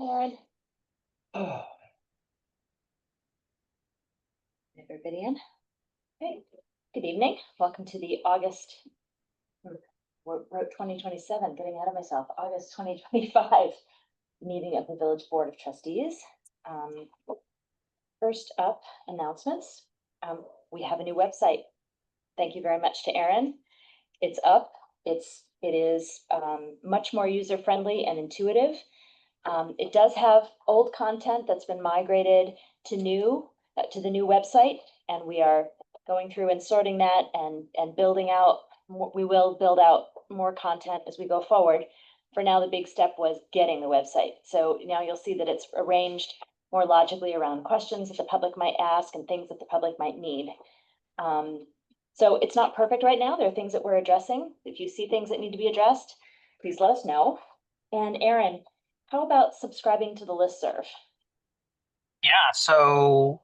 Aaron. Everybody in? Okay. Good evening. Welcome to the August, wrote 2027, getting ahead of myself, August 2025 meeting of the Village Board of Trustees. First up, announcements. We have a new website. Thank you very much to Aaron. It's up. It is much more user-friendly and intuitive. It does have old content that's been migrated to the new website, and we are going through and sorting that and building out. We will build out more content as we go forward. For now, the big step was getting the website. So now you'll see that it's arranged more logically around questions that the public might ask and things that the public might need. So it's not perfect right now. There are things that we're addressing. If you see things that need to be addressed, please let us know. And Aaron, how about subscribing to the listserv? Yeah, so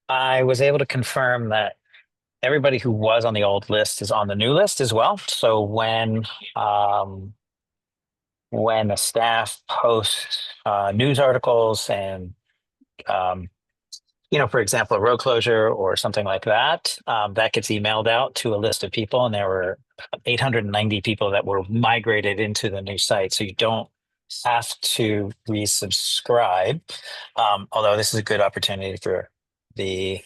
I was able to confirm that everybody who was on the old list is on the new list as well. So when the staff posts news articles and um, for example, a road closure or something like that, that gets emailed out to a list of people, and there were 890 people that were migrated into the new site. So you don't have to resubscribe, although this is a good opportunity for the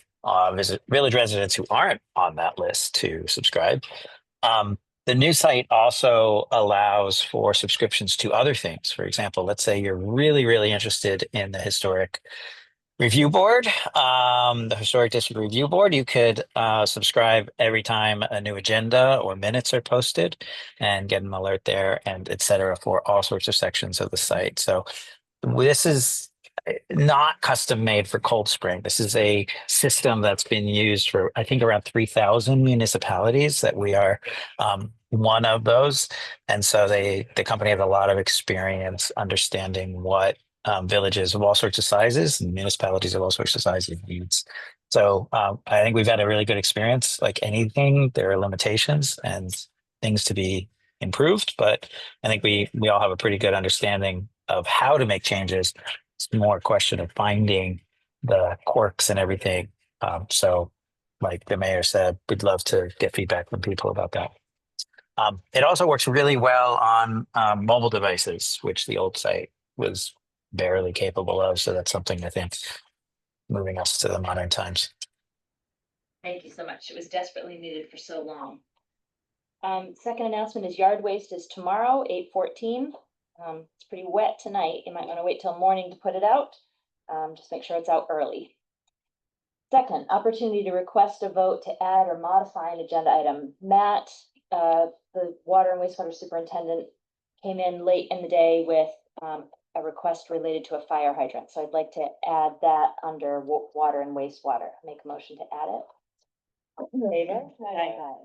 village residents who aren't on that list to subscribe. The new site also allows for subscriptions to other things. For example, let's say you're really, really interested in the historic review board, the historic district review board. You could subscribe every time a new agenda or minutes are posted and get an alert there, and etc., for all sorts of sections of the site. So this is not custom made for Cold Spring. This is a system that's been used for, I think, around 3,000 municipalities, that we are one of those. And so the company has a lot of experience understanding what villages of all sorts of sizes and municipalities of all sorts of sizes needs. So I think we've had a really good experience. Like anything, there are limitations and things to be improved, but I think we all have a pretty good understanding of how to make changes. It's more a question of finding the quirks and everything. So, like the mayor said, we'd love to get feedback from people about that. It also works really well on mobile devices, which the old site was barely capable of. So that's something I think moving us to the modern times. Thank you so much. It was desperately needed for so long. Second announcement is yard waste is tomorrow, 8/14. It's pretty wet tonight. You might want to wait till morning to put it out. Just make sure it's out early. Second, opportunity to request a vote to add or modify an agenda item. Matt, the water and wastewater superintendent, came in late in the day with a request related to a fire hydrant. So I'd like to add that under water and wastewater. Make a motion to add it. Favor? Aye.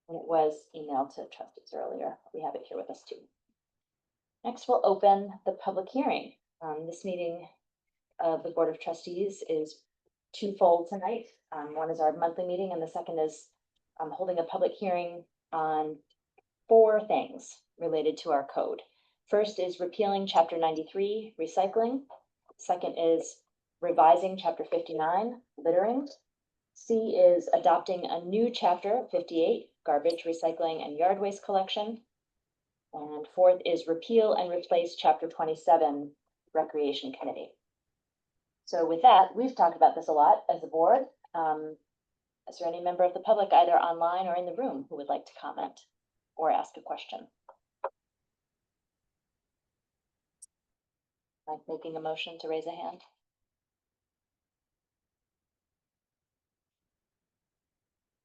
And it was emailed to trustees earlier. We have it here with us too. Next, we'll open the public hearing. This meeting of the Board of Trustees is twofold tonight. One is our monthly meeting, and the second is holding a public hearing on 4 things related to our code. First is repealing Chapter 93, recycling. Second is revising Chapter 59, littering. C is adopting a new Chapter 58, garbage, recycling, and yard waste collection. And fourth is repeal and replace Chapter 27, Recreation Committee. So with that, we've talked about this a lot as a board. Is there any member of the public, either online or in the room, who would like to comment or ask a question? Like making a motion to raise a hand?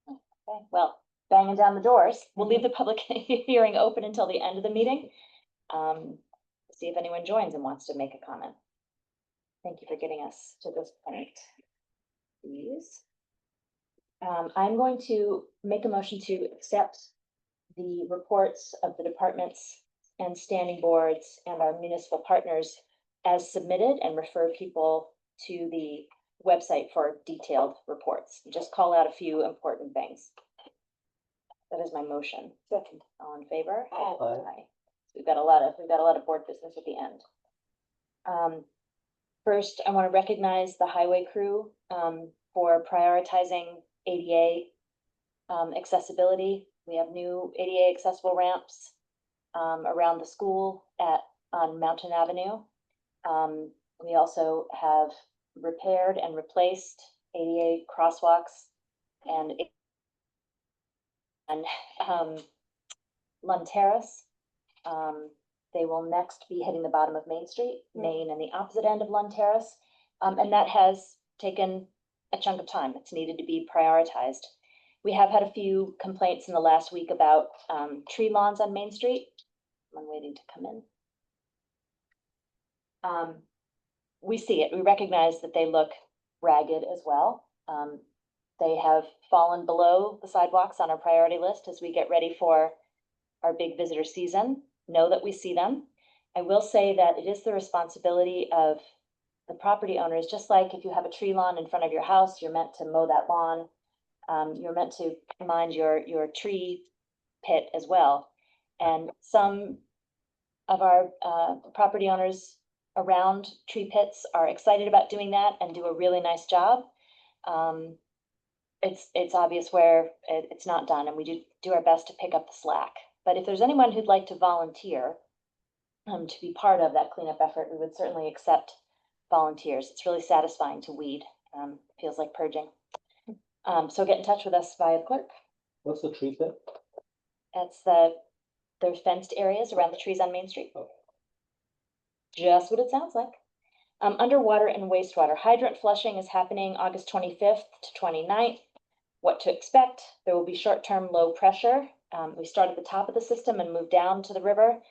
Okay, well, banging down the doors. We'll leave the public hearing open until the end of the meeting. See if anyone joins and wants to make a comment. Thank you for getting us to this point. Please. I'm going to make a motion to accept the reports of the departments and standing boards and our municipal partners as submitted, and refer people to the website for detailed reports. Just call out a few important things. That is my motion. Second. All in favor? Aye. We've got a lot of board business at the end. First, I want to recognize the highway crew, for prioritizing ADA, accessibility. We have new ADA accessible ramps, around the school on Mountain Avenue. We also have repaired and replaced ADA crosswalks and Lund Terrace. They will next be hitting the bottom of Main Street, Main and the opposite end of Lund Terrace. And that has taken a chunk of time. It's needed to be prioritized. We have had a few complaints in the last week about tree lawns on Main Street. I'm waiting to come in. We see it. We recognize that they look ragged as well. They have fallen below the sidewalks on our priority list as we get ready for our big visitor season. Know that we see them. I will say that it is the responsibility of the property owners, just like if you have a tree lawn in front of your house, you're meant to mow that lawn. You're meant to mind your tree pit as well. And some of our property owners around tree pits are excited about doing that and do a really nice job. It's obvious where it's not done, and we do our best to pick up the slack. But if there's anyone who'd like to volunteer to be part of that cleanup effort, we would certainly accept volunteers. It's really satisfying to weed. Feels like purging. So get in touch with us via the clerk. What's the tree pit? That's there's fenced areas around the trees on Main Street. Okay. Just what it sounds like. Underwater and wastewater. Hydrant flushing is happening August 25th to 29th. What to expect? There will be short-term low pressure. We start at the top of the system and move down to the river.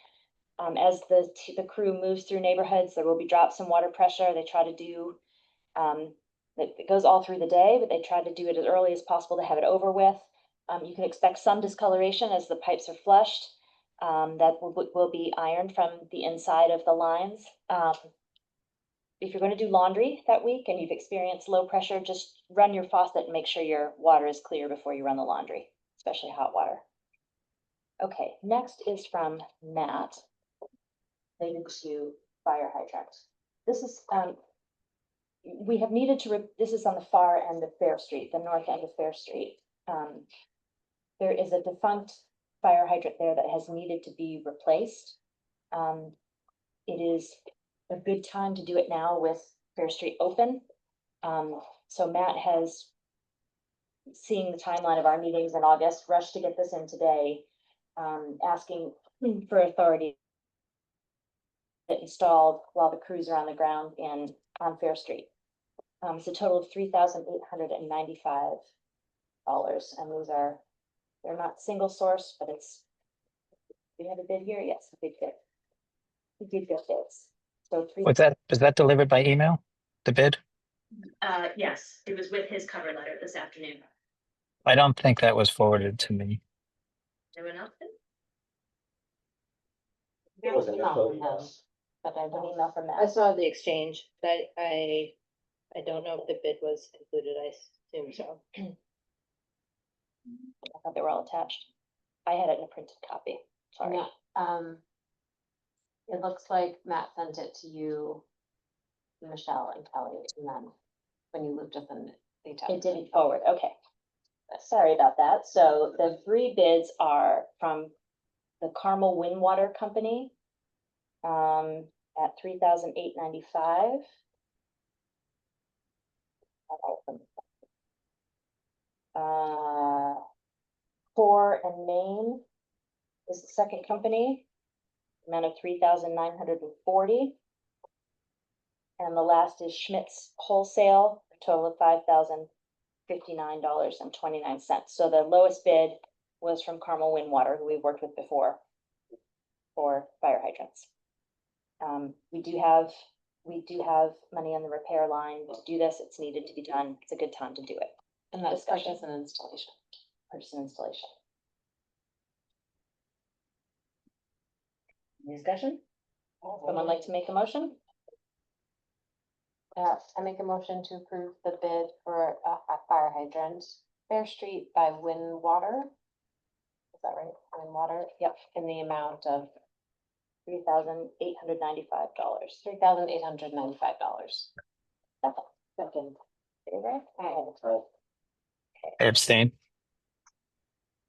As the crew moves through neighborhoods, there will be drops in water pressure. They try to do, it goes all through the day, but they try to do it as early as possible to have it over with. You can expect some discoloration as the pipes are flushed. That will be ironed from the inside of the lines. If you're going to do laundry that week and you've experienced low pressure, just run your faucet and make sure your water is clear before you run the laundry, especially hot water. Okay, next is from Matt, related to fire hydrants. This is, we have needed to, this is on the far end of Fair Street, the north end of Fair Street. There is a defunct fire hydrant there that has needed to be replaced. It is a good time to do it now with Fair Street open. So Matt has, seeing the timeline of our meetings in August, rushed to get this in today, asking for authority installed while the crews are on the ground on Fair Street. It's a total of $3,895, and those are, they're not single source, but it's, we have a bid here, yes, a big bid. We did get bids. So Was that delivered by email? The bid? yes, it was with his cover letter this afternoon. I don't think that was forwarded to me. Anyone else? It was an info, yes. But I have an email from I Matt. saw the exchange, but I don't know if the bid was included, I assume so. I thought they were all attached. I had it in a printed copy, sorry. Yeah, it looks like Matt sent it to you, Michelle and Kelly, and then when you looped us in. It didn't forward, okay. Sorry about that. So the three bids are from the Carmel Windwater Company at $3,895. Core and Main is the second company, amount of $3,940. And the last is Schmidt's Wholesale, a total of $5,059.29. So the lowest bid was from Carmel Windwater, who we've worked with before for fire hydrants. We do have money on the repair line to do this. It's needed to be done. It's a good time to do it. And that's purchase and installation. Purchase and installation. Any discussion? Someone like to make a motion? I make a motion to approve the bid for a fire hydrant, Fair Street by Windwater. Is that right? Windwater? Yep. In the amount of $3,895. $3,895. Second. Favor? I abstain.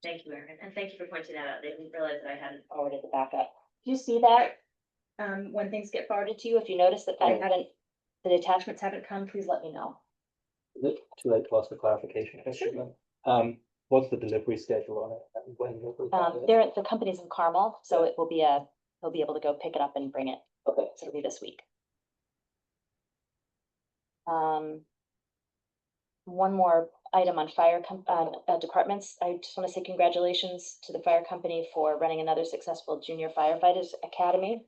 Thank you, Erin, and thank you for pointing that out. I didn't realize that I hadn't forwarded the backup. Do you see that? When things get forwarded to you, if you notice that Yeah. the attachments haven't come, please let me know. Is it too late to ask a clarification question then? What's the delivery schedule on it? And when will we have it? The company's in Carmel, so it will be they'll be able to go pick it up and bring it. Okay. So it'll be this week. One more item on departments. I just want to say congratulations to the fire company for running another successful junior firefighters academy.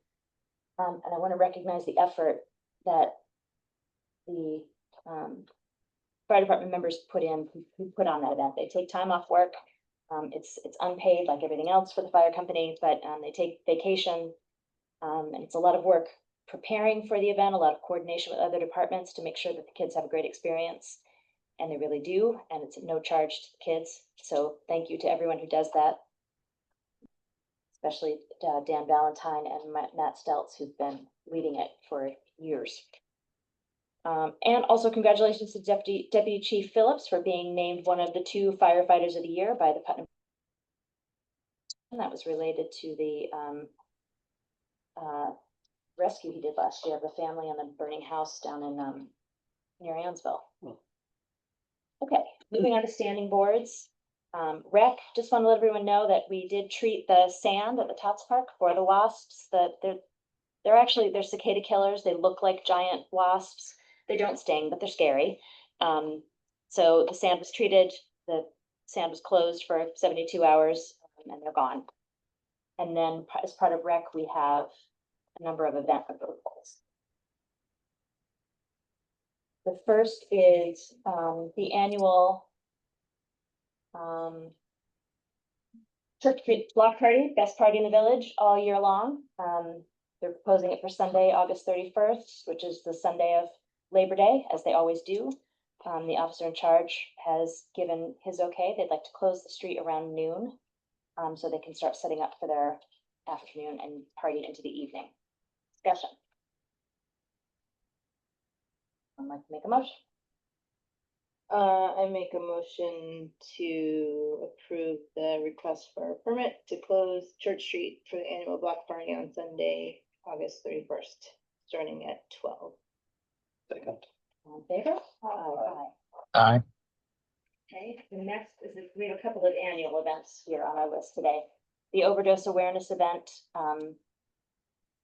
And I want to recognize the effort that the fire department members who put on that event. They take time off work. It's unpaid like everything else for the fire company, but they take vacation. And it's a lot of work preparing for the event, a lot of coordination with other departments to make sure that the kids have a great experience. And they really do, and it's at no charge to the kids. So thank you to everyone who does that. Especially Dan Valentine and Matt Stelz, who've been leading it for years. And also congratulations to Deputy Chief Phillips for being named one of the 2 firefighters of the year by the Putnam. And that was related to the rescue he did last year of the family in the burning house down in near Ansville. Okay, moving on to standing boards. Rec, just want to let everyone know that we did treat the sand at the Tots Park for the wasps. That they're cicada killers. They look like giant wasps. They don't sting, but they're scary. So the sand was treated. The sand was closed for 72 hours, and they're gone. And then as part of rec, we have a number of event approvals. The first is the annual Church Street Block Party, best party in the village all year long. They're proposing it for Sunday, August 31st, which is the Sunday of Labor Day, as they always do. The officer in charge has given his okay. They'd like to close the street around noon, so they can start setting up for their afternoon and party into the evening. Discussion. I'd like to make a motion. I make a motion to approve the request for a permit to close Church Street for the annual block party on Sunday, August 31st, starting at 12. Second. All in favor? Aye. Aye. Okay, the next is, we have a couple of annual events here on our list today. The overdose awareness event,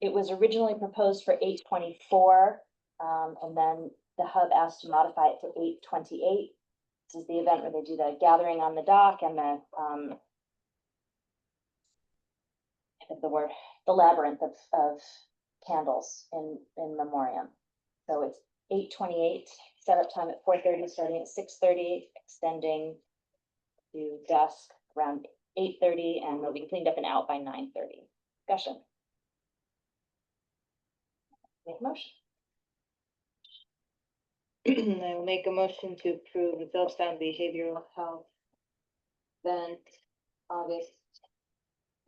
it was originally proposed for 8/24, and then the hub asked to modify it to 8/28. This is the event where they do the gathering on the dock and the, I think the labyrinth of candles in memoriam. So it's 8/28, setup time at 4:30, starting at 6:30, extending to dusk around 8:30, and they'll be cleaned up and out by 9:30. Discussion. Make a motion. I will make a motion to approve the Phillipstown Behavioral Health event August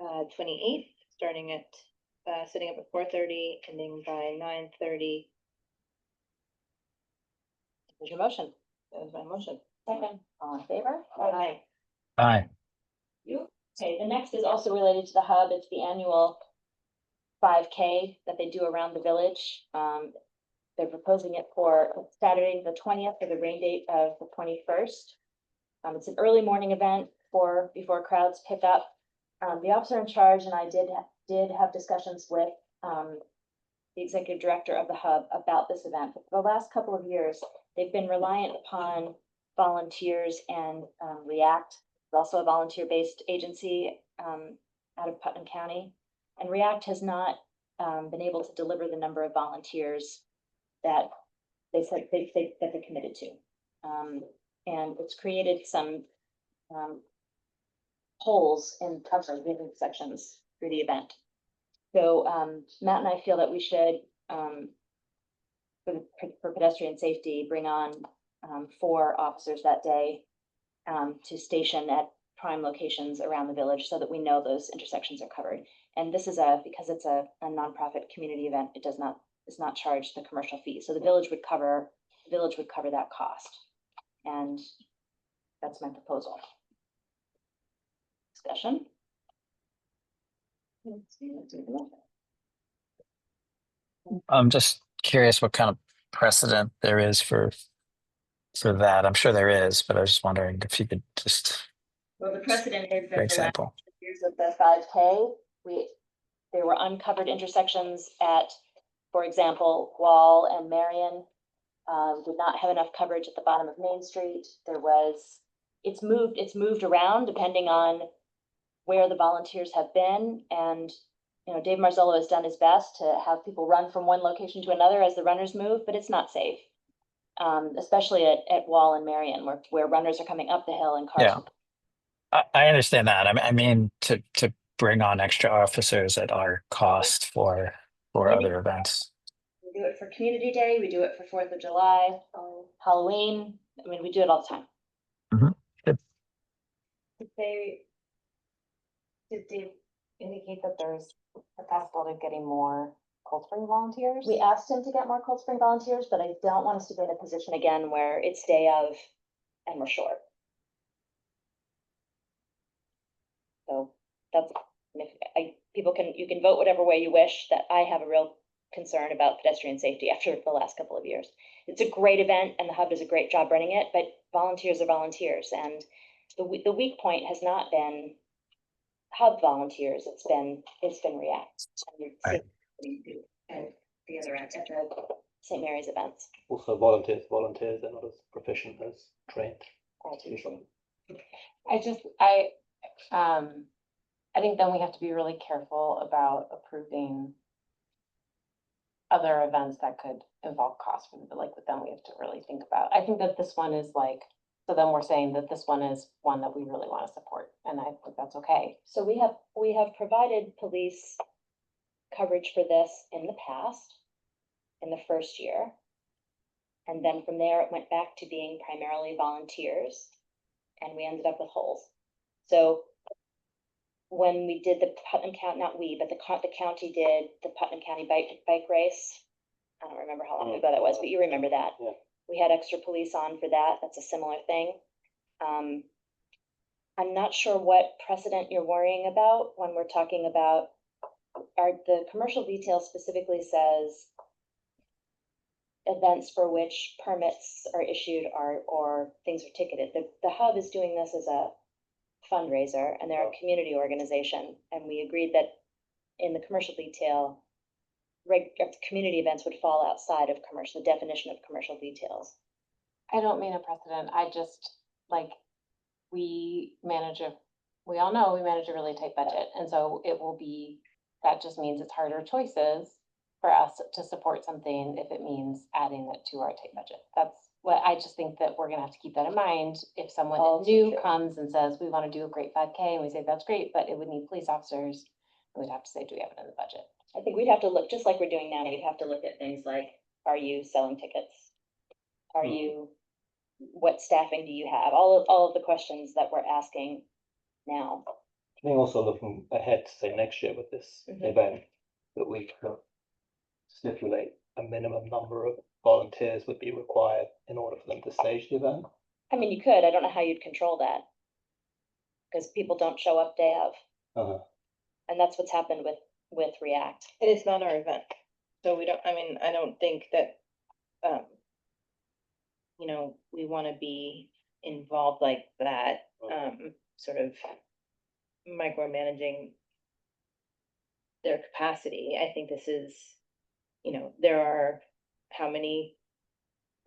28th, starting at setting up at 4:30, ending by 9:30. Here's your motion. That was my motion. Second. All in favor? Aye. Aye. You. Okay, the next is also related to the hub. It's the annual 5K that they do around the village. They're proposing it for Saturday, the 20th, for the rain date of the 21st. It's an early morning event before crowds pick up. The officer in charge and I did have discussions with the executive director of the hub about this event. For the last couple of years, they've been reliant upon volunteers and React, also a volunteer-based agency out of Putnam County. And React has not been able to deliver the number of volunteers that they said that they're committed to. And it's created some holes in coverage sections for the event. So Matt and I feel that we should, for pedestrian safety, bring on 4 officers that day to station at prime locations around the village so that we know those intersections are covered. And this is because it's a nonprofit community event, it does not charge the commercial fee. So the village would cover that cost. And that's my proposal. Discussion? I'm just curious what kind of precedent there is for that. I'm sure there is, but I was just wondering if you could just, Well, the precedent is for that the last example. years of the 5K, there were uncovered intersections at, for example, Wall and Marion. Did not have enough coverage at the bottom of Main Street. It's moved around depending on where the volunteers have been. And, Dave Marzullo has done his best to have people run from one location to another as the runners move, but it's not safe. Especially at Wall and Marion, where runners are coming up the hill and cars. Yeah. I understand that. I mean, to bring on extra officers at our cost for other events. We do it for Community Day, we do it for 4th of July, Halloween. I mean, we do it all the time. Did they indicate that there's a possibility of getting more Cold Spring volunteers? We asked him to get more Cold Spring volunteers, but I don't want us to be in a position again where it's day of and we're short. So that's, you can vote whatever way you wish. That I have a real concern about pedestrian safety after the last couple of years. It's a great event and the hub does a great job running it, but volunteers are volunteers, and the weak point has not been hub volunteers, it's been React. Right. And the other end at the St. Mary's events. Also volunteers, they're not as proficient as trained. Usually. I think then we have to be really careful about approving other events that could involve cost for the, but then we have to really think about, I think that this one is so then we're saying that this one is one that we really want to support, and I think that's okay. So we have provided police coverage for this in the past, in the first year. And then from there, it went back to being primarily volunteers, and we ended up with holes. So when we did the Putnam County, not we, but the county did the Putnam County bike race. I don't remember how long ago that was, but you remember that. Yeah. We had extra police on for that. That's a similar thing. I'm not sure what precedent you're worrying about when we're talking about the commercial detail specifically says events for which permits are issued or things are ticketed. The hub is doing this as a fundraiser, and they're a community organization, and we agreed that in the commercial detail, community events would fall outside of the definition of commercial details. I don't mean a precedent, I just, we all know we manage a really tight budget, and so that just means it's harder choices for us to support something if it means adding it to our tight budget. That's what, I just think that we're gonna have to keep that in mind. If someone new comes and says, we wanna do a great 5K, and we say, that's great, but it would need police officers, we'd have to say, do we have it in the budget? I think we'd have to look, just like we're doing now, we'd have to look at things like, are you selling tickets? What staffing do you have? All of the questions that we're asking now. I think also looking ahead to say next year with this event, that we could stipulate a minimum number of volunteers would be required in order for them to stage the event. I mean, you could, I don't know how you'd control that. Because people don't show up day of. And that's what's happened with React. It is not our event, so I don't think that, we want to be involved like that, sort of micromanaging their capacity. I think this is, there are how many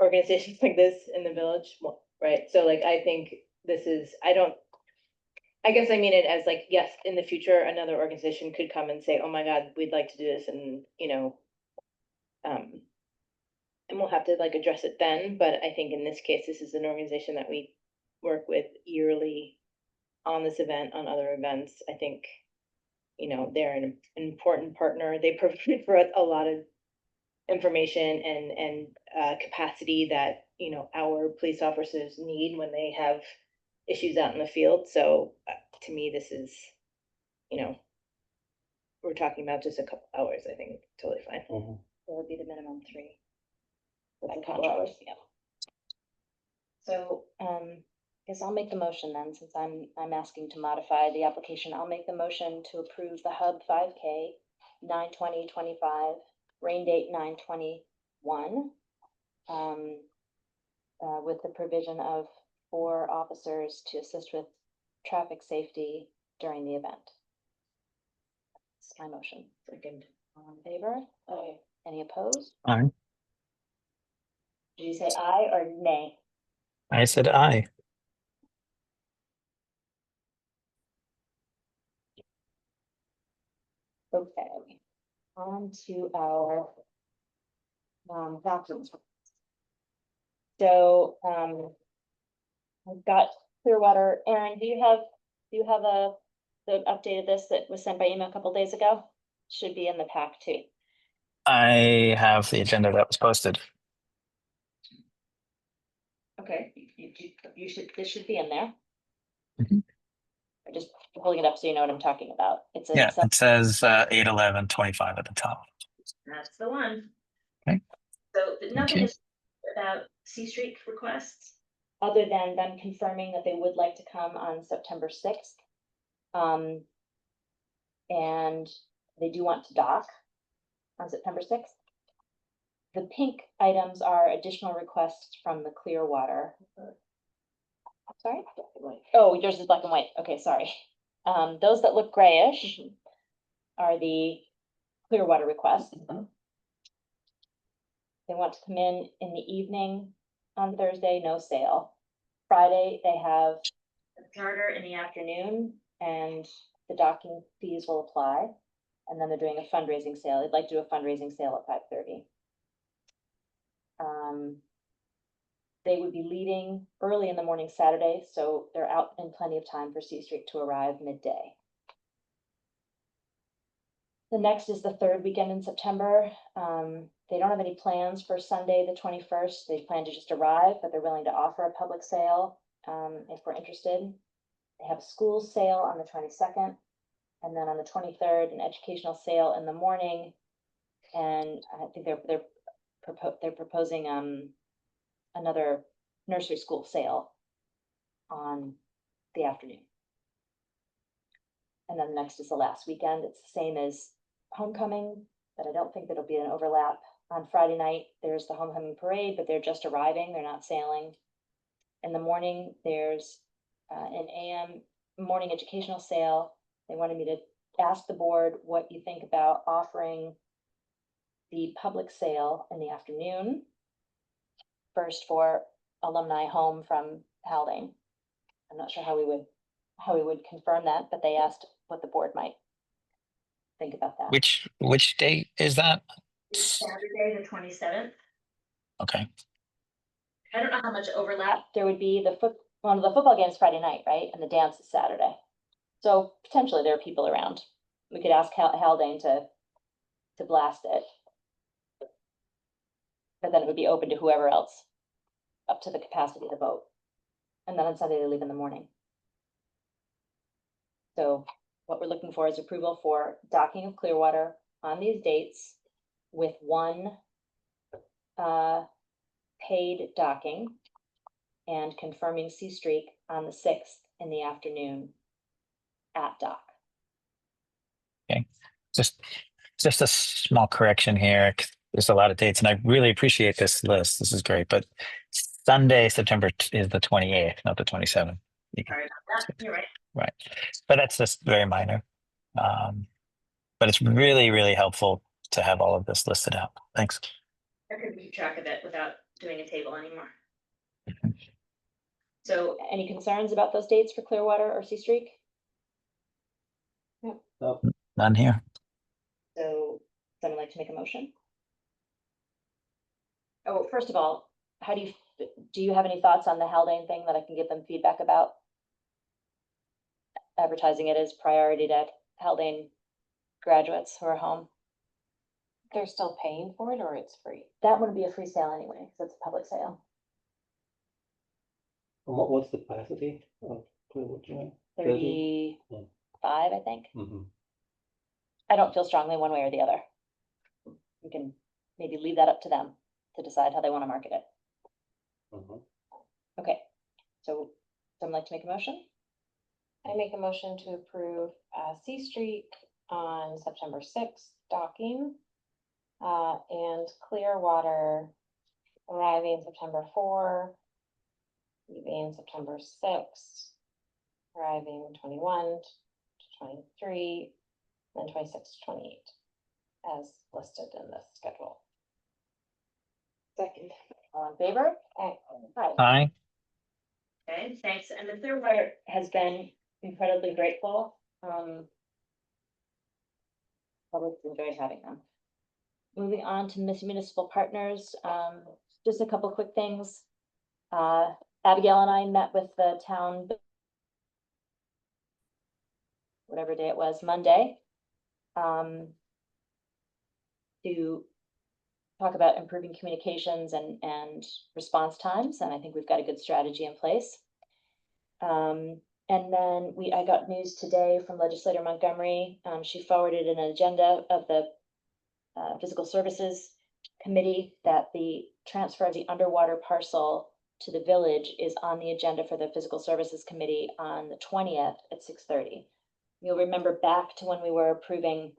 organizations like this in the village, right? So I think this is, I guess I mean it as yes, in the future, another organization could come and say, oh my God, we'd like to do this, and, and we'll have to address it then. But I think in this case, this is an organization that we work with yearly on this event, on other events. I think, they're an important partner. They provide for us a lot of information and capacity that, our police officers need when they have issues out in the field, so to me, this is, we're talking about just a couple hours, I think, totally fine. Mhm. It would be the minimum 3. For By the couple contract. hours, yeah. So, guess I'll make the motion then, since I'm asking to modify the application. I'll make the motion to approve the Hub 5K, 9/20/25, rain date 9/21. With the provision of 4 officers to assist with traffic safety during the event. That's my motion. Second. All in favor? Okay. Any opposed? Aye. Did you say aye or nay? I said aye. Okay. On to our documents. So, I've got Clearwater. Aaron, do you have the updated this that was sent by email a couple days ago? Should be in the pack too. I have the agenda that was posted. Okay, you should, this should be in there. Mhm. I'm just pulling it up so you know what I'm talking about. It's a, Yeah, it says 8/11/25 at the top. that's the one. Okay. So nothing you. is about C Street requests, other than them confirming that they would like to come on September 6th. And they do want to dock on September 6th. The pink items are additional requests from the Clearwater. Sorry? Oh, yours is black and white. Okay, sorry. Those that look grayish are the Clearwater requests. They want to come in the evening on Thursday, no sale. Friday, they have a charter in the afternoon and the docking fees will apply. And then they're doing a fundraising sale. They'd like to do a fundraising sale at 5:30. They would be leaving early in the morning Saturday, so they're out in plenty of time for C Street to arrive midday. The next is the 3rd weekend in September. They don't have any plans for Sunday, the 21st. They plan to just arrive, but they're willing to offer a public sale if we're interested. They have a school sale on the 22nd, and then on the 23rd, an educational sale in the morning. And I think they're proposing another nursery school sale on the afternoon. And then next is the last weekend. It's the same as homecoming, but I don't think that'll be an overlap. On Friday night, there's the homecoming parade, but they're just arriving, they're not sailing. In the morning, there's an AM morning educational sale. They wanted me to ask the board what you think about offering the public sale in the afternoon. First for alumni home from Haldane. I'm not sure how we would confirm that, but they asked what the board might think about that. Which date is that? It's Saturday, the 27th. Okay. I don't know how much overlap there would be. The football game's Friday night, right? And the dance is Saturday. So potentially there are people around. We could ask Haldane to blast it. But then it would be open to whoever else, up to the capacity of the boat. And then on Sunday, they leave in the morning. So what we're looking for is approval for docking of Clearwater on these dates with one paid docking and confirming Sea Streak on the 6th in the afternoon at dock. Okay. Just a small correction here. 'Cause there's a lot of dates and I really appreciate this list. This is great, but Sunday, September is the 28th, not the 27th. Sorry about that. You're right. Right. But that's just very minor. But it's really, really helpful to have all of this listed out. Thanks. I couldn't keep track of it without doing a table anymore. So any concerns about those dates for Clearwater or Sea Streak? So, None here. So someone like to make a motion? Oh, first of all, do you have any thoughts on the Haldane thing that I can give them feedback about? Advertising it as priority to Haldane graduates who are home. They're still paying for it or it's free? That wouldn't be a free sale anyway, because it's a public sale. And what's the capacity of pool, do you know? 35, I think. Mm-hmm. I don't feel strongly one way or the other. We can maybe leave that up to them to decide how they want to market it. Mm-hmm. Okay, so someone like to make a motion? I make a motion to approve, C Street on September sixth docking. And Clearwater arriving September 4, leaving September 6, arriving 21 to 23, then 26 to 28, as listed in this schedule. Second. All in favor? Okay. Hi. Aye. Okay, thanks. And the Clearwater has been incredibly grateful. Public enjoyed having them. Moving on to municipal partners, just a couple quick things. Abigail and I met with the town, whatever day it was, Monday, to talk about improving communications and response times, and I think we've got a good strategy in place. And then I got news today from legislator Montgomery. She forwarded an agenda of the Physical Services Committee that the transfer of the underwater parcel to the village is on the agenda for the Physical Services Committee on the 20th at 6:30. You'll remember back to when we were approving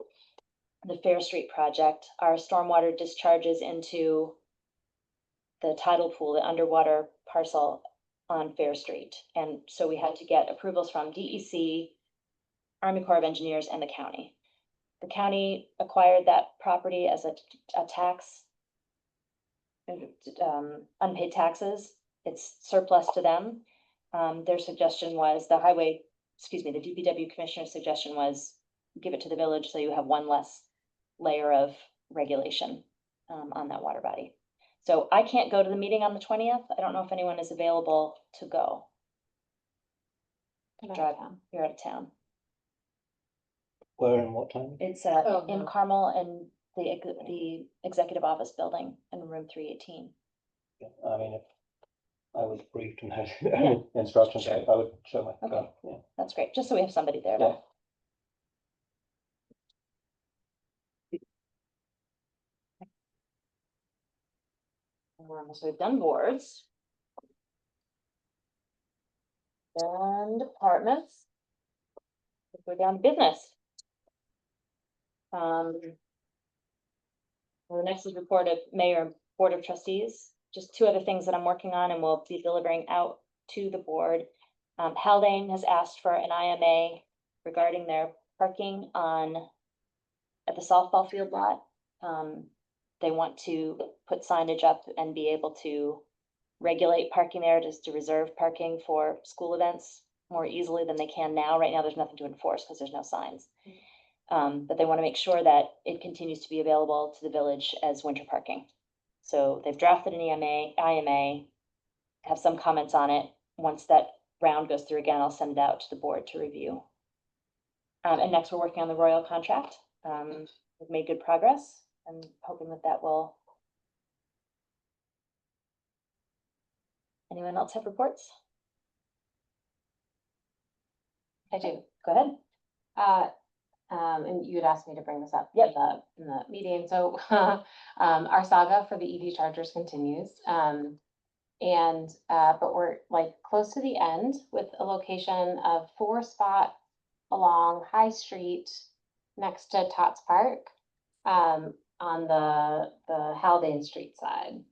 the Fair Street project, our stormwater discharges into the tidal pool, the underwater parcel on Fair Street. And so we had to get approvals from DEC, Army Corps of Engineers, and the county. The county acquired that property as a tax, unpaid taxes. It's surplus to them. Their suggestion was, the DPW commissioner's suggestion was give it to the village so you have one less layer of regulation on that water body. So I can't go to the meeting on the 20th. I don't know if anyone is available to go. I'm out of Drive, town. you're out of town. Where and what time? It's Oh, in no. Carmel and the executive office building in room 318. Yeah, I mean, if I was briefed and had Yeah. instructions, Sure. I would show my Okay. gun, yeah. That's great, just so we have somebody there. Yeah. So we've done boards. And departments. Let's go down to business. Well, the next is report of Mayor and Board of Trustees. Just two other things that I'm working on and will be delivering out to the board. Haldane has asked for an IMA regarding their parking at the softball field lot. They want to put signage up and be able to regulate parking there, just to reserve parking for school events more easily than they can now. Right now, there's nothing to enforce because there's no signs. But they want to make sure that it continues to be available to the village as winter parking. So they've drafted an IMA, have some comments on it. Once that round goes through again, I'll send it out to the board to review. And next, we're working on the Royal contract. We've made good progress. I'm hoping that will. Anyone else have reports? I do. Go ahead. And you had asked me to bring this up Yep. in the meeting, so, our saga for the EV chargers continues. But we're like close to the end with a location of 4 spots along High Street next to Tots Park, on the Haldane Street side.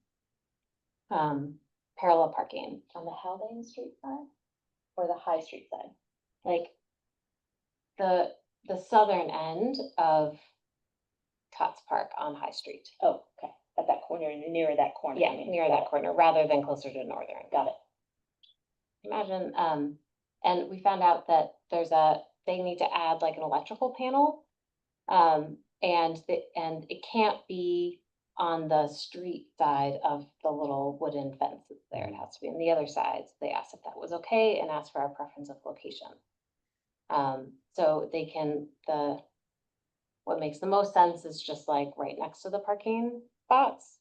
Parallel parking. On the Haldane Street side or the High Street side? Like the southern end of Tots Park on High Street. Oh, okay. At that corner, nearer that corner. Yeah, you mean. near that corner, rather than closer to Northern. Got it. Imagine, and we found out that they need to add like an electrical panel. And it can't be on the street side of the little wooden fence that's there. It has to be on the other side. They asked if that was okay and asked for our preference of location. So they can, what makes the most sense is just like right next to the parking spots.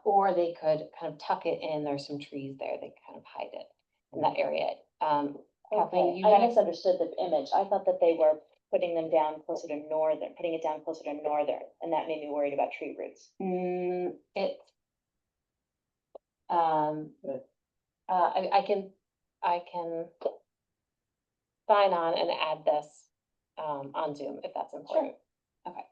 or they could kind of tuck it in, there's some trees there, they kind of hide it in that area. Kathleen, Okay, you I had, misunderstood the image. I thought that they were putting them down closer to northern, putting it down closer to northern, and that made me worried about tree roots. it's. Right. I can sign on and add this, on Zoom if that's important. Okay.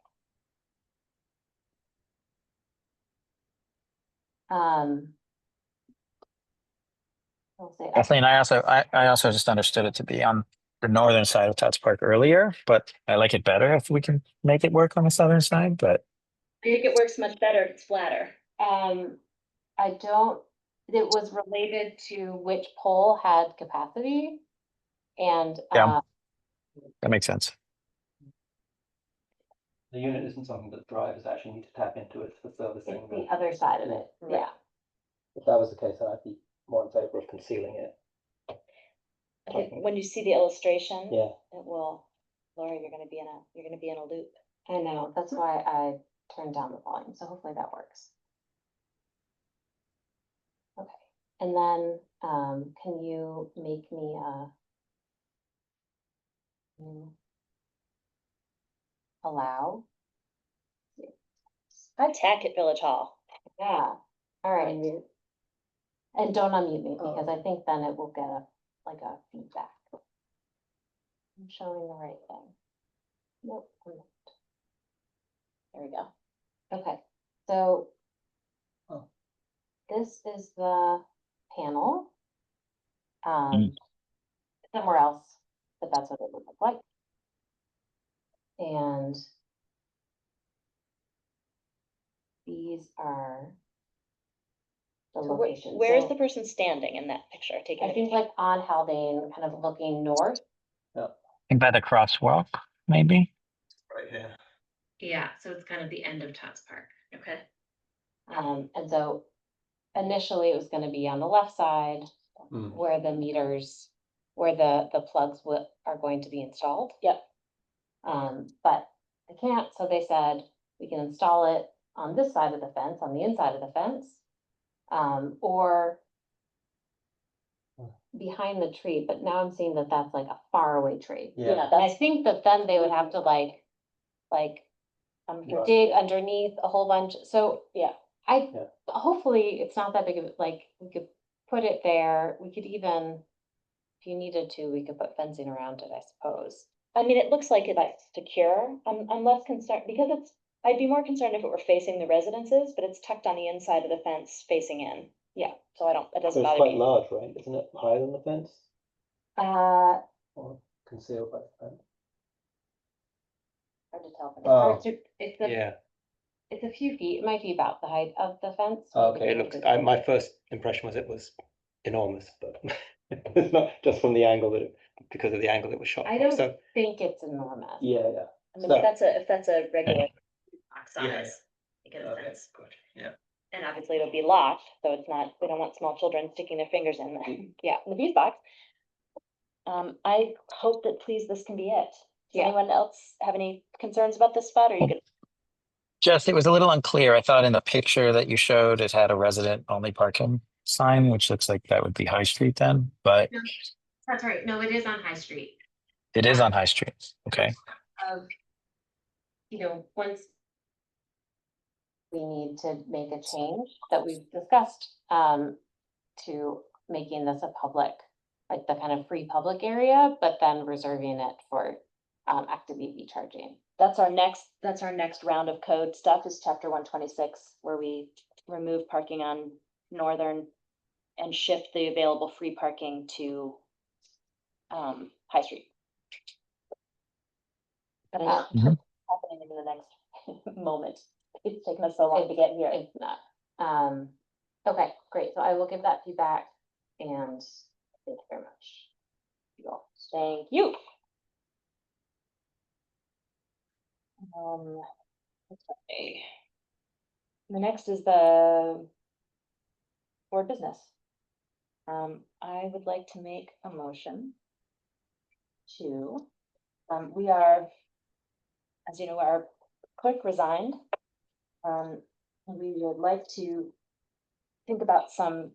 I'll say. Kathleen, I also just understood it to be on the northern side of Tots Park earlier, but I like it better if we can make it work on the southern side, but I think it works much better if it's flatter. I don't, it was related to which pole had capacity. And, Yeah. that makes sense. The unit isn't something that drivers actually need to tap into, it's for servicing. it's the other side of it, Right. yeah. If that was the case, then I'd be more in favor of concealing it. I think when you see the illustration, Yeah. it will, Laura, you're gonna be in a loop. I know, that's why I turned down the volume, so hopefully that works. Okay, and then, can you make me allow? I tack at Village Hall. Yeah, all right. Unmute. And don't unmute me, Oh. because I think then it will get a feedback. I'm showing the right thing. Nope, I'm not. There we go. Okay, so. Oh. This is the panel. Mm. Somewhere else, but that's what it would look like. And these are the So locations. where is So the person standing in that picture? Taking I the think picture? like on Haldane, kind of looking north. I think by the crosswalk, maybe. Right here. Yeah, so it's kind of the end of Tots Park. Okay. And so initially it was gonna be on the left side Mm. where the meters, where the plugs are going to be installed. Yep. But they can't, so they said we can install it on this side of the fence, on the inside of the fence. Or behind the tree, but now I'm seeing that that's like a faraway tree. Yeah. And I think that then they would have to like Right. dig underneath a whole bunch, so. Yeah. Yeah. Hopefully, it's not that big of, like, we could put it there, we could even, if you needed to, we could put fencing around it, I suppose. I mean, it looks like it's secure. I'm less concerned because I'd be more concerned if it were facing the residences, but it's tucked on the inside of the fence facing in. Yeah, so it So doesn't it's bother quite me. large, right? Isn't it higher than the fence Hard or concealed by the fence? Hard to tell. Oh. to, it's Yeah. it's a few feet, it might be about the height of the fence. Okay, it looks, my first impression was it was enormous, but it's not just from the angle because of the angle it was shot I from, don't so. think it's enormous. Yeah. I mean, So- if that's a regular box Yeah, size, you get a Okay, sense. good, yeah. And obviously it'll be locked, so it's not, we don't want small children sticking their fingers in the fuse box. I hope that please this can be it. Does Yeah. anyone else have any concerns about this spot, or you could? Just, it was a little unclear. I thought in the picture that you showed, it had a resident only parking sign, which looks like that would be High Street then, but That's right, no, it is on High Street. it is on High Street. Okay. Once we need to make a change that we've discussed, to making this a public, like the kind of free public area, but then reserving it for, active EV charging. That's our next round of code stuff is chapter 126, where we remove parking on Northern and shift the available free parking to High Street. But I don't know Mhm. what's happening in the next moment. It's taken us so long to get here. It's not, okay, great, so I will give that feedback, and thank you very much. Thank you. Okay. The next is the board business. I would like to make a motion to, we are, as you know, our clerk resigned. we would like to think about some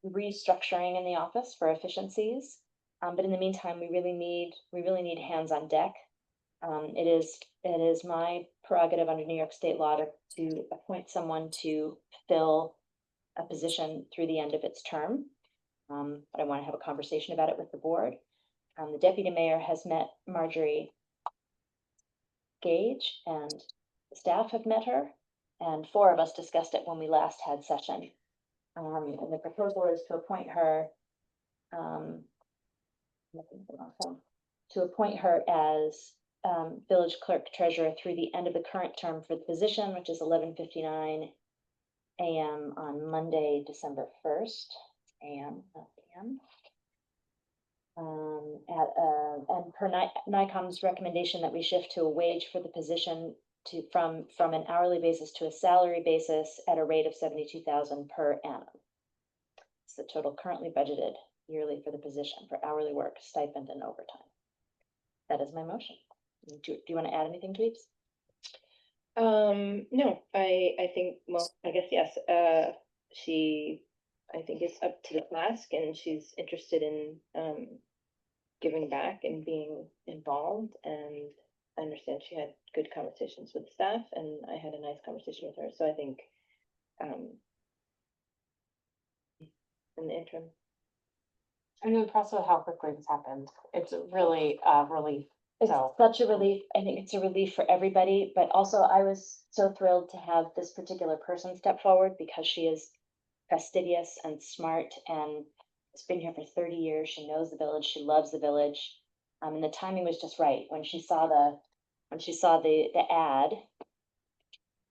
restructuring in the office for efficiencies. But in the meantime, we really need hands on deck. It is my prerogative under New York state law to appoint someone to fill a position through the end of its term. But I want to have a conversation about it with the board. The deputy mayor has met Marjorie Gage, and the staff have met her, and 4 of us discussed it when we last had session. And the proposal is to appoint her, to appoint her as village clerk treasurer through the end of the current term for the position, which is 11:59 a.m. on Monday, December 1st, a.m. not p.m. And per NICOM's recommendation that we shift to a wage for the position from an hourly basis to a salary basis at a rate of 72,000 per annum. It's the total currently budgeted yearly for the position for hourly work, stipend, and overtime. That is my motion. Do you want to add anything, Tweeps? No, I think, well, I guess, yes, she, I think is up to the task and she's interested in, giving back and being involved, and I understand she had good conversations with staff, and I had a nice conversation with her, so I think, in the interim. I'm impressed with how quickly this happened. It's really a relief. It's So- such a relief. I think it's a relief for everybody, but also I was so thrilled to have this particular person step forward because she is fastidious and smart and has been here for 30 years. She knows the village. She loves the village. And the timing was just right. When she saw the ad,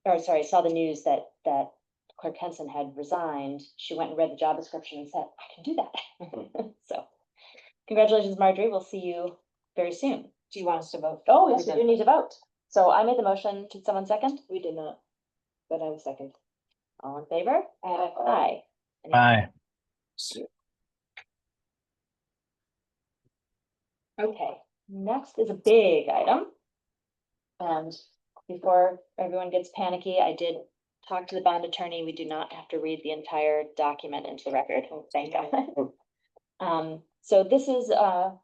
or sorry, saw the news that Clerk Henson had resigned, she went and read the job description and said, I can do that. So congratulations, Marjorie. We'll see you very soon. Do you want us to vote? Oh, yes, We we did. do need to vote. So I made the motion. Did someone second? We did not, but I was second. All in favor? Aye. Any- Aye. Okay, next is a big item. And before everyone gets panicky, I did talk to the bond attorney. We do not have to read the entire document into the record. Thank God. So this is a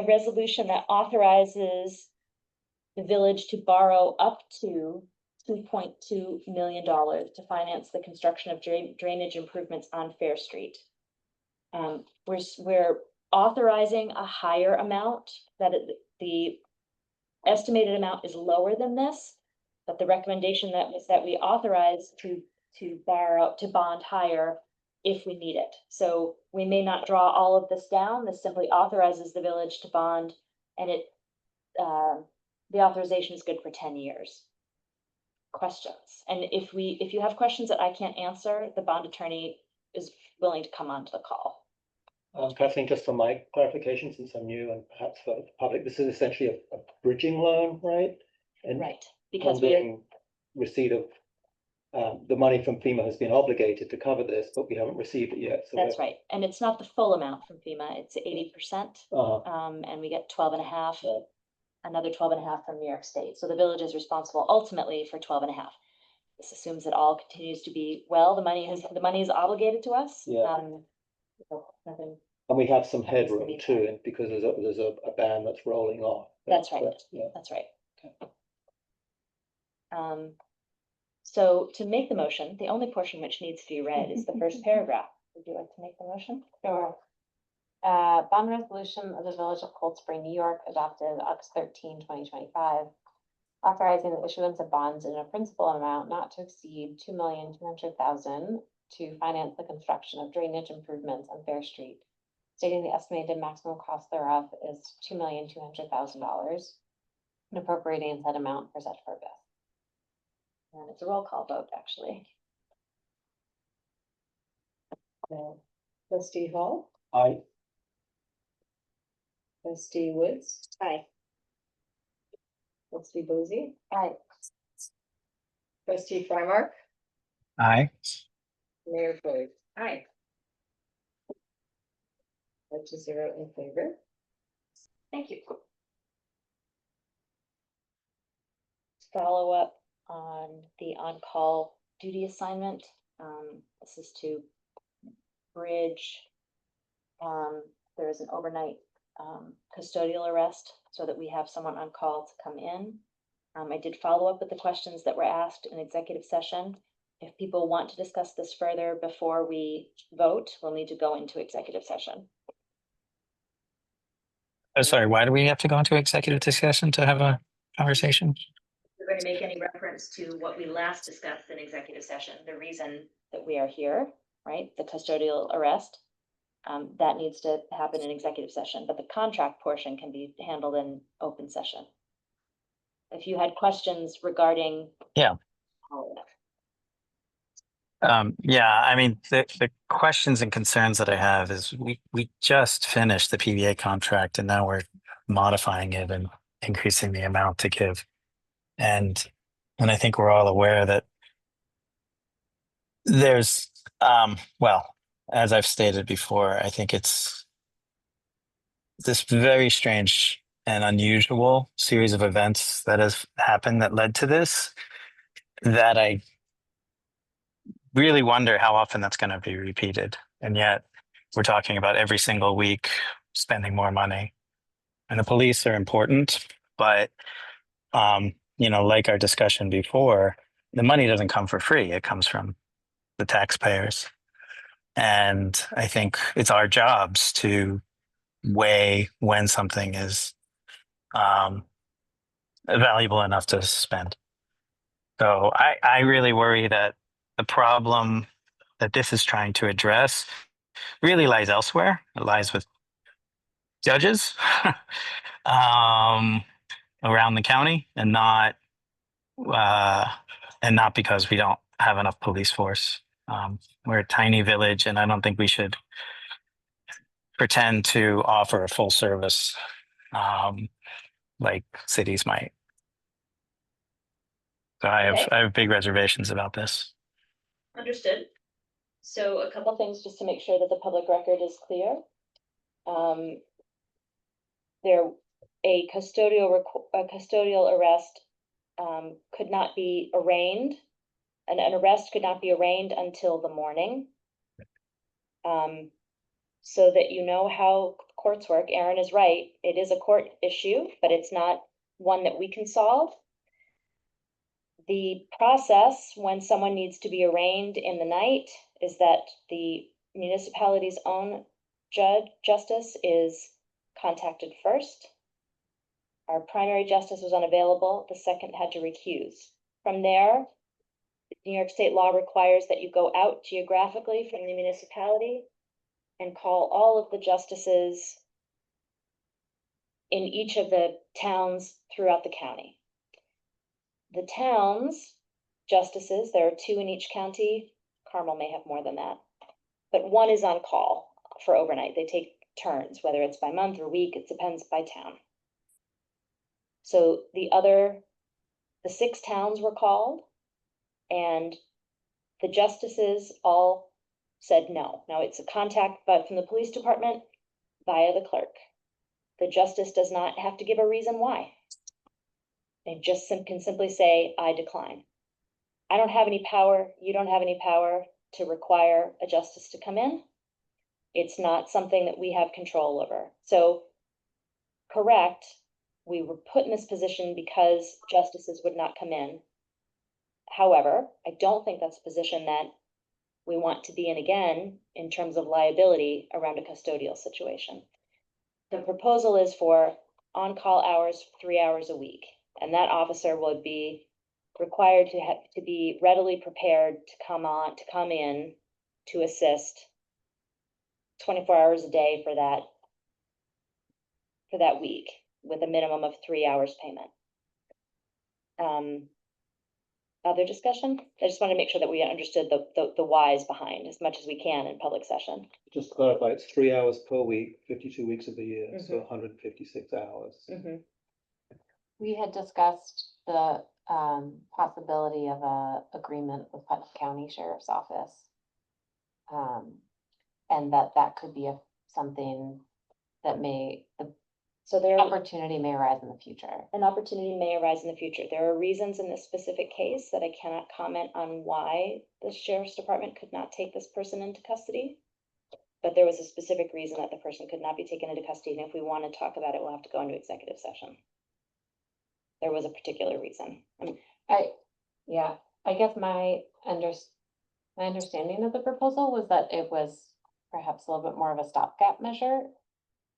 resolution that authorizes the village to borrow up to $2.2 million to finance the construction of drainage improvements on Fair Street. We're authorizing a higher amount, the estimated amount is lower than this, but the recommendation that we authorize to bond higher if we need it. So we may not draw all of this down. This simply authorizes the village to bond, and the authorization is good for 10 years. Questions? And if you have questions that I can't answer, the bond attorney is willing to come onto the call. Kathleen, just for my clarification, since I'm new and perhaps for the public, this is essentially a bridging loan, right? And Right, because we're, pending receipt of, the money from FEMA has been obligated to cover this, but we haven't received it yet, so. that's right. And it's not the full amount from FEMA, it's 80%. And we get 12 and a half, Right. another 12 and a half from New York State. So the village is responsible ultimately for 12 and a half. This assumes that all continues to be well, the money is obligated to us. Yeah. So nothing, And we have some Happens to headroom be too, and because there's a ban that's rolling off. That's right. Yeah. that's right. So to make the motion, the only portion which needs to be read is the first paragraph. Would you like to make the motion? Sure. Bond resolution of the Village of Cold Spring, New York, adopted August 13, 2025, authorizing the issuance of bonds in a principal amount not to exceed $2,200,000 to finance the construction of drainage improvements on Fair Street, stating the estimated maximum cost thereof is $2,200,000, and appropriating said amount for such purpose. And it's a roll call vote, actually. Trustee Hall, I, trustee Woods, Aye. trustee Boozy, Aye. trustee Frymark, Aye. Mayor Boyd. Aye. 5-0 in favor. Thank you. Follow up on the on-call duty assignment. This is to bridge. There is an overnight custodial arrest so that we have someone on call to come in. I did follow up with the questions that were asked in executive session. If people want to discuss this further before we vote, we'll need to go into executive session. Oh, sorry, why do we have to go into executive discussion to have a conversation? We're going to make any reference to what we last discussed in executive session, the reason that we are here, right? The custodial arrest. That needs to happen in executive session, but the contract portion can be handled in open session. If you had questions regarding. Yeah. all of that. Yeah, I mean, the questions and concerns that I have is we just finished the PBA contract and now we're modifying it and increasing the amount to give. And I think we're all aware that there's, well, as I've stated before, I think it's this very strange and unusual series of events that has happened that led to this, that I really wonder how often that's going to be repeated. And yet we're talking about every single week spending more money. And the police are important, but like our discussion before, the money doesn't come for free. It comes from the taxpayers. And I think it's our jobs to weigh when something is valuable enough to spend. So I really worry that the problem that this is trying to address really lies elsewhere. It lies with judges around the county, and not because we don't have enough police force. We're a tiny village, and I don't think we should pretend to offer a full service like cities might. So Okay. I have big reservations about this. Understood. So a couple things just to make sure that the public record is clear. A custodial arrest could not be arraigned, and an arrest could not be arraigned until the morning. So that you know how courts work, Aaron is right. It is a court issue, but it's not one that we can solve. The process when someone needs to be arraigned in the night is that the municipality's own justice is contacted first. Our primary justice was unavailable. The second had to recuse. From there, New York state law requires that you go out geographically from the municipality and call all of the justices in each of the towns throughout the county. The towns justices, there are 2 in each county. Carmel may have more than that, but 1 is on call for overnight. They take turns, whether it's by month or week, it depends by town. So the 6 towns were called, and the justices all said no. Now it's a contact, but from the police department via the clerk. The justice does not have to give a reason why. They just can simply say, I decline. I don't have any power, you don't have any power to require a justice to come in. It's not something that we have control over. So, correct, we were put in this position because justices would not come in. However, I don't think that's a position that we want to be in again in terms of liability around a custodial situation. The proposal is for on-call hours, 3 hours a week, and that officer would be required to be readily prepared to come in to assist 24 hours a day for that week, with a minimum of 3 hours payment. Other discussion? I just want to make sure that we understood the whys behind as much as we can in public session. Just to clarify, it's 3 hours per week, 52 weeks of the year, so 156 hours. We had discussed the possibility of a agreement with Putnam County Sheriff's Office. And that could be something that the So there, Opportunity may arise in the future. an opportunity may arise in the future. There are reasons in this specific case that I cannot comment on why the sheriff's department could not take this person into custody. But there was a specific reason that the person could not be taken into custody, and if we want to talk about it, we'll have to go into executive session. There was a particular reason. I guess my understanding of the proposal was that it was perhaps a little bit more of a stopgap measure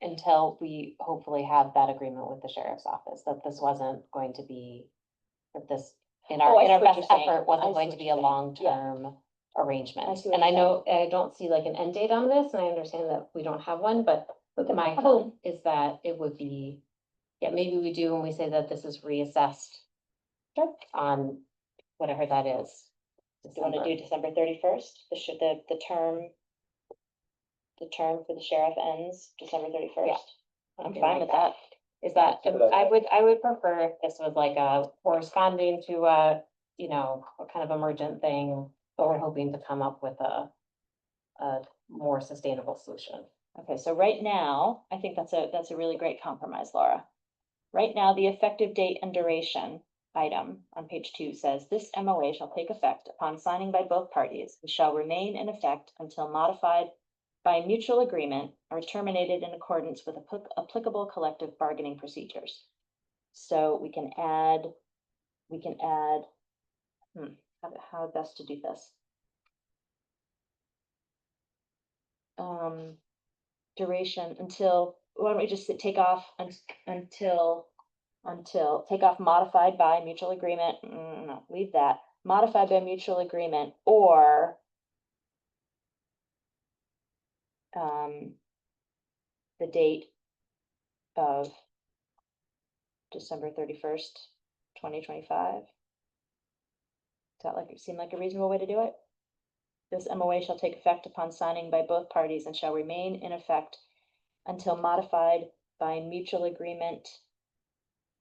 until we hopefully have that agreement with the sheriff's office, that this wasn't going to be, that this, in Oh, I our, see in our what best you're saying. effort, I wasn't see going what to be you're a saying. Yeah. long-term arrangement. I see what And I you're know, I don't see like an end date on this, and I understand that we don't have one, but my hope is that it would be, yeah, maybe we do when we say that this is reassessed on whatever that is. Do you want to do December 31st? The term for the sheriff ends December 31st? I'm Something fine like with that. Is that, Yeah. I would prefer if this was like a corresponding to a, you know, a kind of emergent thing, but we're hoping to come up with a more sustainable solution. Okay, so right now, I think that's a really great compromise, Laura. Right now, the effective date and duration item on page 2 says, this MOA shall take effect upon signing by both parties and shall remain in effect until modified by mutual agreement or terminated in accordance with applicable collective bargaining procedures. So we can add, how best to do this? Duration until, why don't we just take off until take off modified by mutual agreement, no, leave that, modified by mutual agreement, or the date of December 31st, 2025. Does that seem like a reasonable way to do it? This MOA shall take effect upon signing by both parties and shall remain in effect until modified by mutual agreement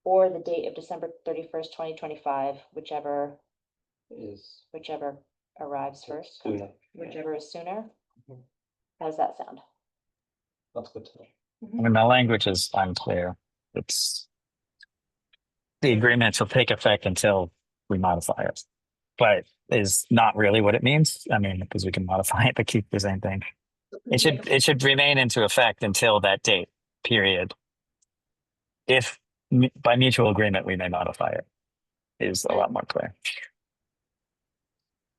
or the date of December 31st, 2025, whichever arrives first, Sooner. whichever is sooner. Mhm. How does that sound? That's good to know. I mean, the language is unclear. It's the agreement shall take effect until we modify it, but is not really what it means. I mean, because we can modify it, but keep the same thing. It should remain into effect until that date, period. If by mutual agreement, we may modify it, is a lot more clear.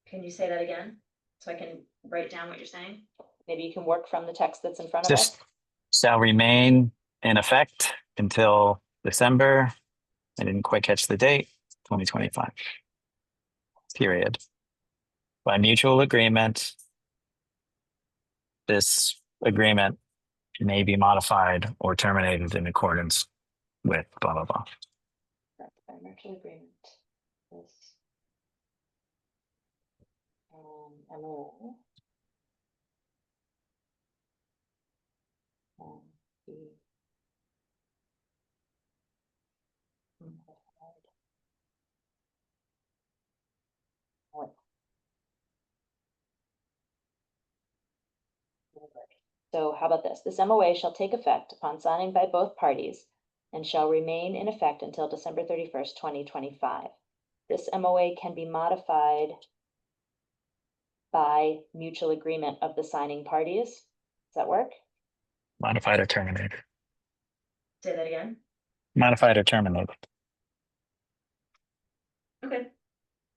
Can you say that again? So I can write down what you're saying? Maybe you can work from the text that's in front of us. Just shall remain in effect until December. I didn't quite catch the date, 2025. Period. By mutual agreement, this agreement may be modified or terminated in accordance with blah, blah, blah. By mutual agreement. This, MOA. Be modified. So how about this? This MOA shall take effect upon signing by both parties and shall remain in effect until December 31st, 2025. This MOA can be modified by mutual agreement of the signing parties. Does that work? Modified or terminated. Say that again. Modified or terminated. Okay.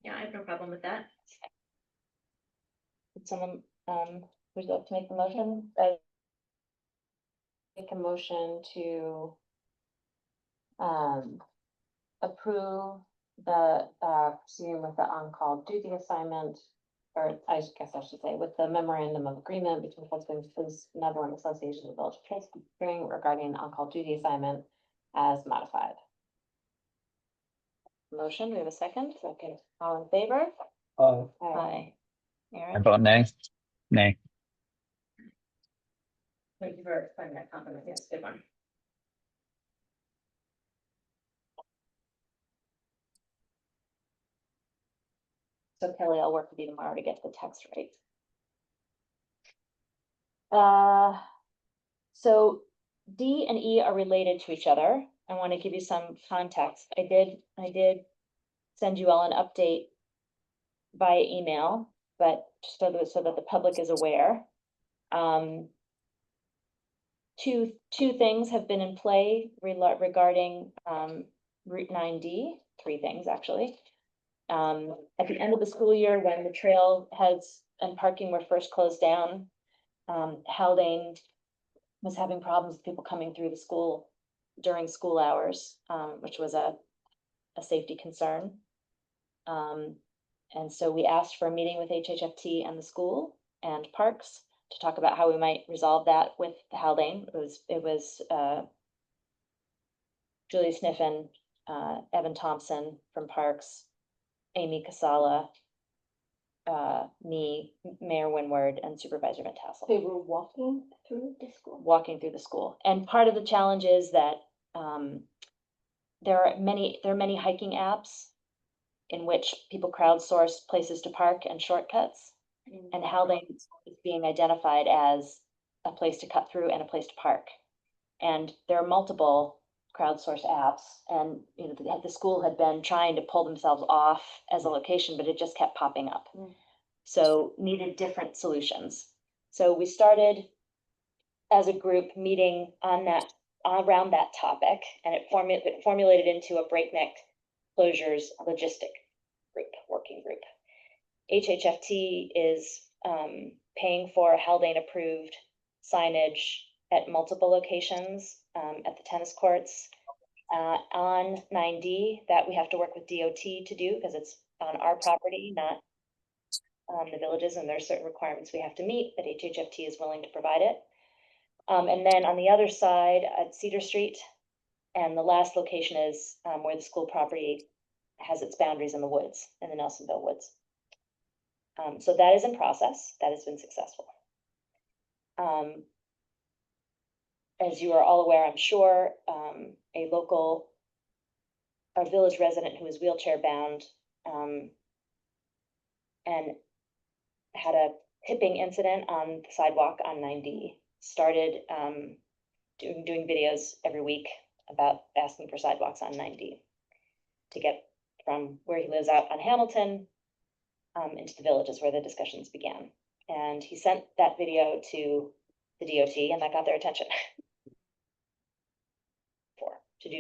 Yeah, I have no problem with that. Would someone, would you like to make the motion? Make a motion to approve the proceeding with the on-call duty assignment, or I guess I should say, with the memorandum of agreement between Pennsylvania Police Benevolent Association of Village of Spring regarding on-call duty assignment as modified. Motion, we have a second? Okay, all in favor? Aye. I Aaron? vote nay. Nay. Thank you for finding that compliment. Yes, good one. So Kelly, I'll work with you tomorrow to get the text right. So D and E are related to each other. I want to give you some context. I did send you all an update via email, but so that the public is aware. Two things have been in play regarding Route 9D, three things actually. At the end of the school year, when the trailheads and parking were first closed down, Haldane was having problems with people coming through the school during school hours, which was a safety concern. And so we asked for a meeting with HHFT and the school and parks to talk about how we might resolve that with Haldane. It was Julie Sniffen, Evan Thompson from Parks, Amy Casala, me, Mayor Winward, and Supervisor Van Tassel. They were walking through the school? Walking through the school. And part of the challenge is that there are many hiking apps in which people crowdsource places to park and shortcuts. And Haldane is being identified as a place to cut through and a place to park. And there are multiple crowdsourced apps, and you know the school had been trying to pull themselves off as a location, but it just kept popping up. So needed different solutions. So we started as a group meeting on that around that topic, and it formulated into a breakneck closures logistic group, working group. HHFT is paying for Haldane approved signage at multiple locations at the tennis courts. On 9D, that we have to work with DOT to do because it's on our property, not the villages, and there are certain requirements we have to meet, but HHFT is willing to provide it. And then on the other side at Cedar Street, and the last location is where the school property has its boundaries in the woods, in the Nelsonville woods. So that is in process, that has been successful. As you are all aware, I'm sure, our village resident who is wheelchair bound, and had a tipping incident on the sidewalk on 9D, started doing videos every week about asking for sidewalks on 9D to get from where he lives out on Hamilton into the villages where the discussions began. And he sent that video to the DOT, and that got their attention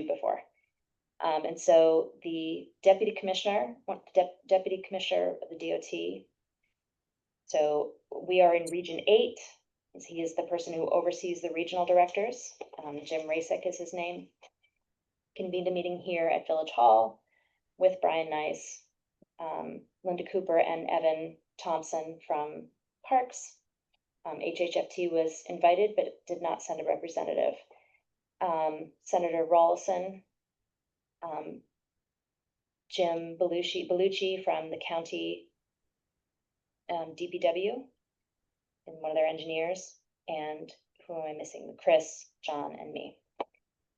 before. And so the deputy commissioner of the DOT. So we are in Region 8. He is the person who oversees the regional directors. Jim Rasek is his name. Convened a meeting here at Village Hall with Brian Nice, Linda Cooper, and Evan Thompson from Parks. HHFT was invited, but did not send a representative. Senator Rawlson, Jim Bellucci from the county DPW, and one of their engineers, and who am I missing? Chris, John, and me.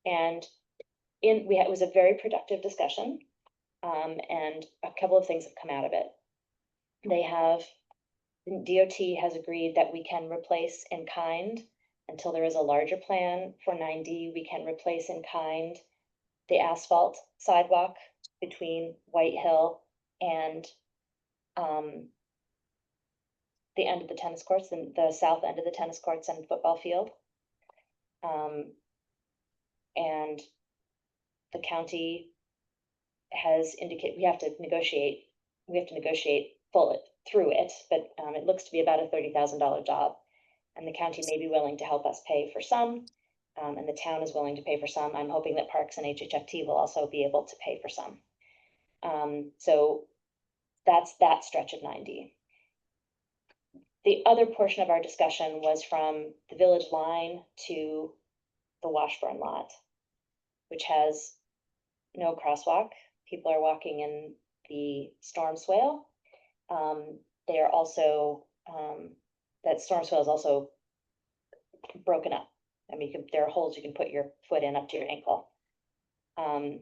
And it was a very productive discussion, and a couple of things have come out of it. DOT has agreed that we can replace in kind until there is a larger plan for 9D. We can replace in kind the asphalt sidewalk between White Hill and the end of the tennis courts, the south end of the tennis courts and football field. And the county has indicated we have to negotiate through it, but it looks to be about a $30,000 job. And the county may be willing to help us pay for some, and the town is willing to pay for some. I'm hoping that Parks and HHFT will also be able to pay for some. So that's that stretch of 9D. The other portion of our discussion was from the village line to the Washburn lot, which has no crosswalk. People are walking in the storm swale. They are also, that storm swale is also broken up. I mean, there are holes you can put your foot in up to your ankle. And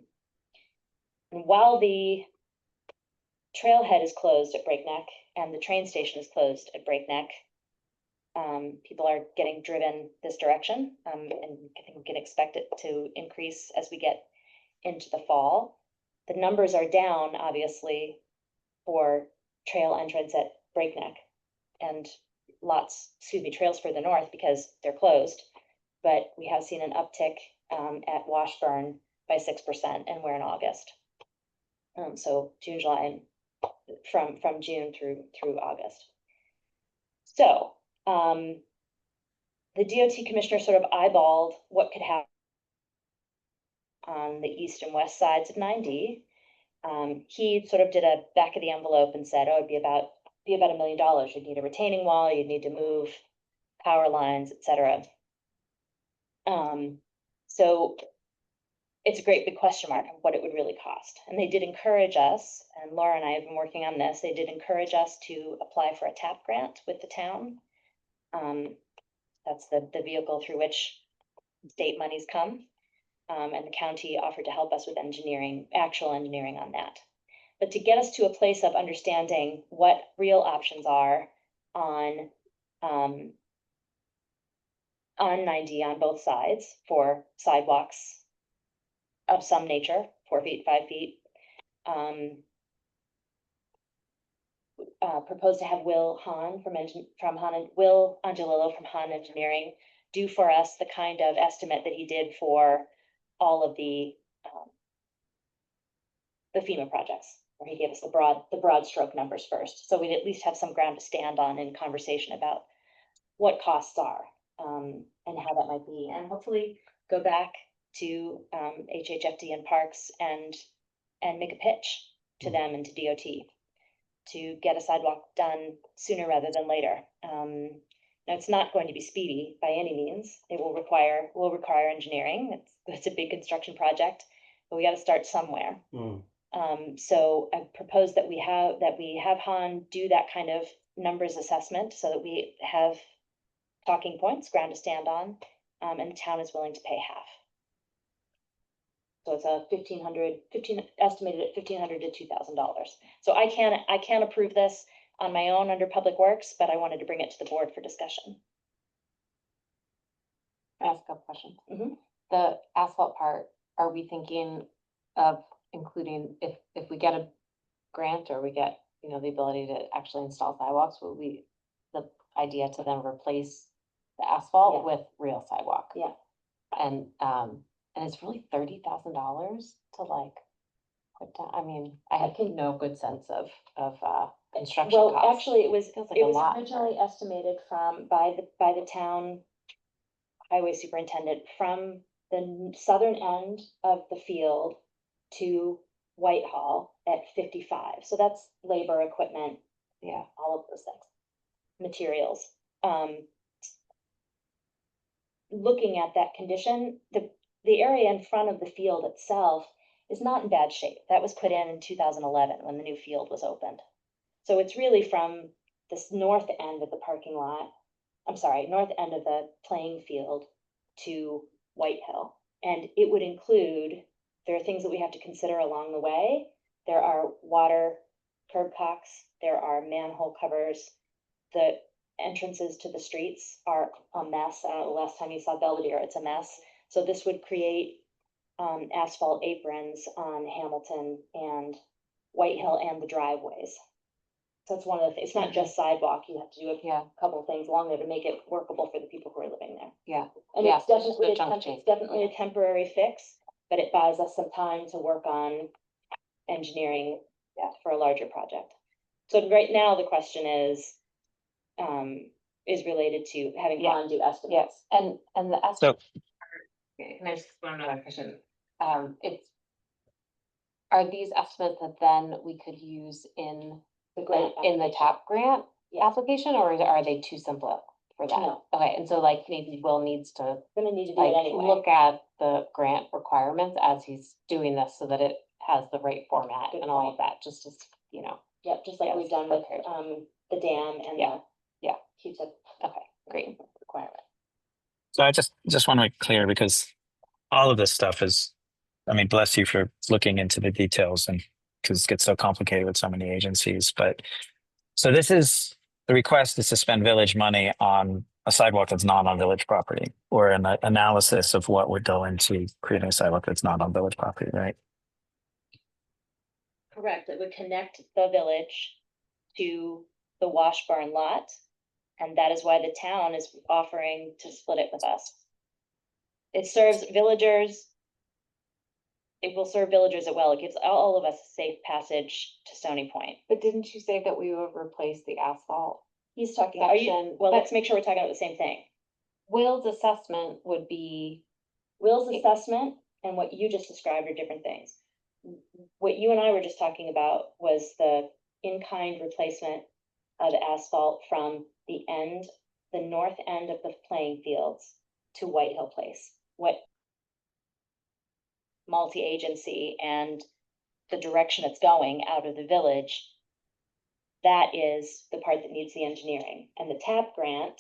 while the trailhead is closed at Breakneck and the train station is closed at Breakneck, people are getting driven this direction. And I think we can expect it to increase as we get into the fall. The numbers are down, obviously, for trail entrance at Breakneck and trails further north because they're closed. But we have seen an uptick at Washburn by 6%, and we're in August. So June, July, from June through August. So the DOT commissioner sort of eyeballed what could happen on the east and west sides of 9D. He sort of did a back of the envelope and said, oh, it'd be about $1 million. You'd need a retaining wall, you'd need to move power lines, etc. So it's a great big question mark of what it would really cost. And they did encourage us, and Laura and I have been working on this, they did encourage us to apply for a TAP grant with the town. That's the vehicle through which state monies come. And the county offered to help us with actual engineering on that. But to get us to a place of understanding what real options are on 9D on both sides for sidewalks of some nature, 4 feet, 5 feet. Proposed to have Will Angelillo from Han Engineering do for us the kind of estimate that he did for all of the FEMA projects, where he gave us the broad stroke numbers first. So we'd at least have some ground to stand on in conversation about what costs are and how that might be, and hopefully go back to HHFD and Parks and make a pitch to them and to DOT to get a sidewalk done sooner rather than later. Now, it's not going to be speedy by any means. It will require engineering. It's a big construction project, but we got to start somewhere. So I propose that we have Han do that kind of numbers assessment so that we have talking points, ground to stand on, and the town is willing to pay half. So it's estimated at $1,500 to $2,000. So I can't approve this on my own under Public Works, but I wanted to bring it to the board for discussion. Can I ask a couple questions? Mhm. The asphalt part, are we thinking of including, if we get a grant or we get, the ability to actually install sidewalks, will we, the idea to then replace the asphalt Yeah. with real sidewalk? Yeah. And it's really $30,000 to put down. I mean, I have no good sense of construction Well, costs. actually, it was Feels like a lot. originally estimated by the town highway superintendent from the southern end of the field to Whitehall at 55. So that's labor, equipment, Yeah. all of those things, materials. Looking at that condition, the area in front of the field itself is not in bad shape. That was put in 2011 when the new field was opened. So it's really from this north end of the north end of the playing field to Whitehill. And it would include, there are things that we have to consider along the way. There are water curb cocks, there are manhole covers. The entrances to the streets are a mess. Last time you saw Belvedere, it's a mess. So this would create asphalt aprons on Hamilton and Whitehill and the driveways. So that's one of the things. It's not just sidewalk. You have to do Yeah. a couple of things along there to make it workable for the people who are living there. Yeah. And Yeah, it's definitely, it's a chunk change. it's definitely a temporary fix, but it buys us some time to work on engineering for a larger project. So right now, the question is related to having Yeah. Han do estimates. Yes, and the estimate. Can I just one other question? Are these estimates that then we could use in The grant in the TAP grant Yeah. application, or are they too simple for that? No. Okay, and so maybe Will needs to Gonna need to do it anyway. look at the grant requirements as he's doing this so that it has the right format Good and all point. of that, just as, Yep, just like Yes, we've done with okay. the dam and Yeah. the Yeah. Q-tip okay, great. requirement. So I just want to make clear, because all of this stuff is, I mean, bless you for looking into the details, and because it gets so complicated with so many agencies. But so this is The request is to spend village money on a sidewalk that's not on village property, or an analysis of what would go into creating a sidewalk that's not on village property, right? Correct, it would connect the village to the Washburn lot. And that is why the town is offering to split it with us. It serves villagers. It will serve villagers as well. It gives all of us a safe passage to Stony Point. But didn't you say that we would replace the asphalt? He's talking, are you, Section, well, but- let's make sure we're talking about the same thing. Will's assessment would be, Will's assessment and what you just described are different things. What you and I were just talking about was the in-kind replacement of asphalt from the north end of the playing fields to White Hill Place. What multi-agency and the direction it's going out of the village, that is the part that needs the engineering. And the TAP grant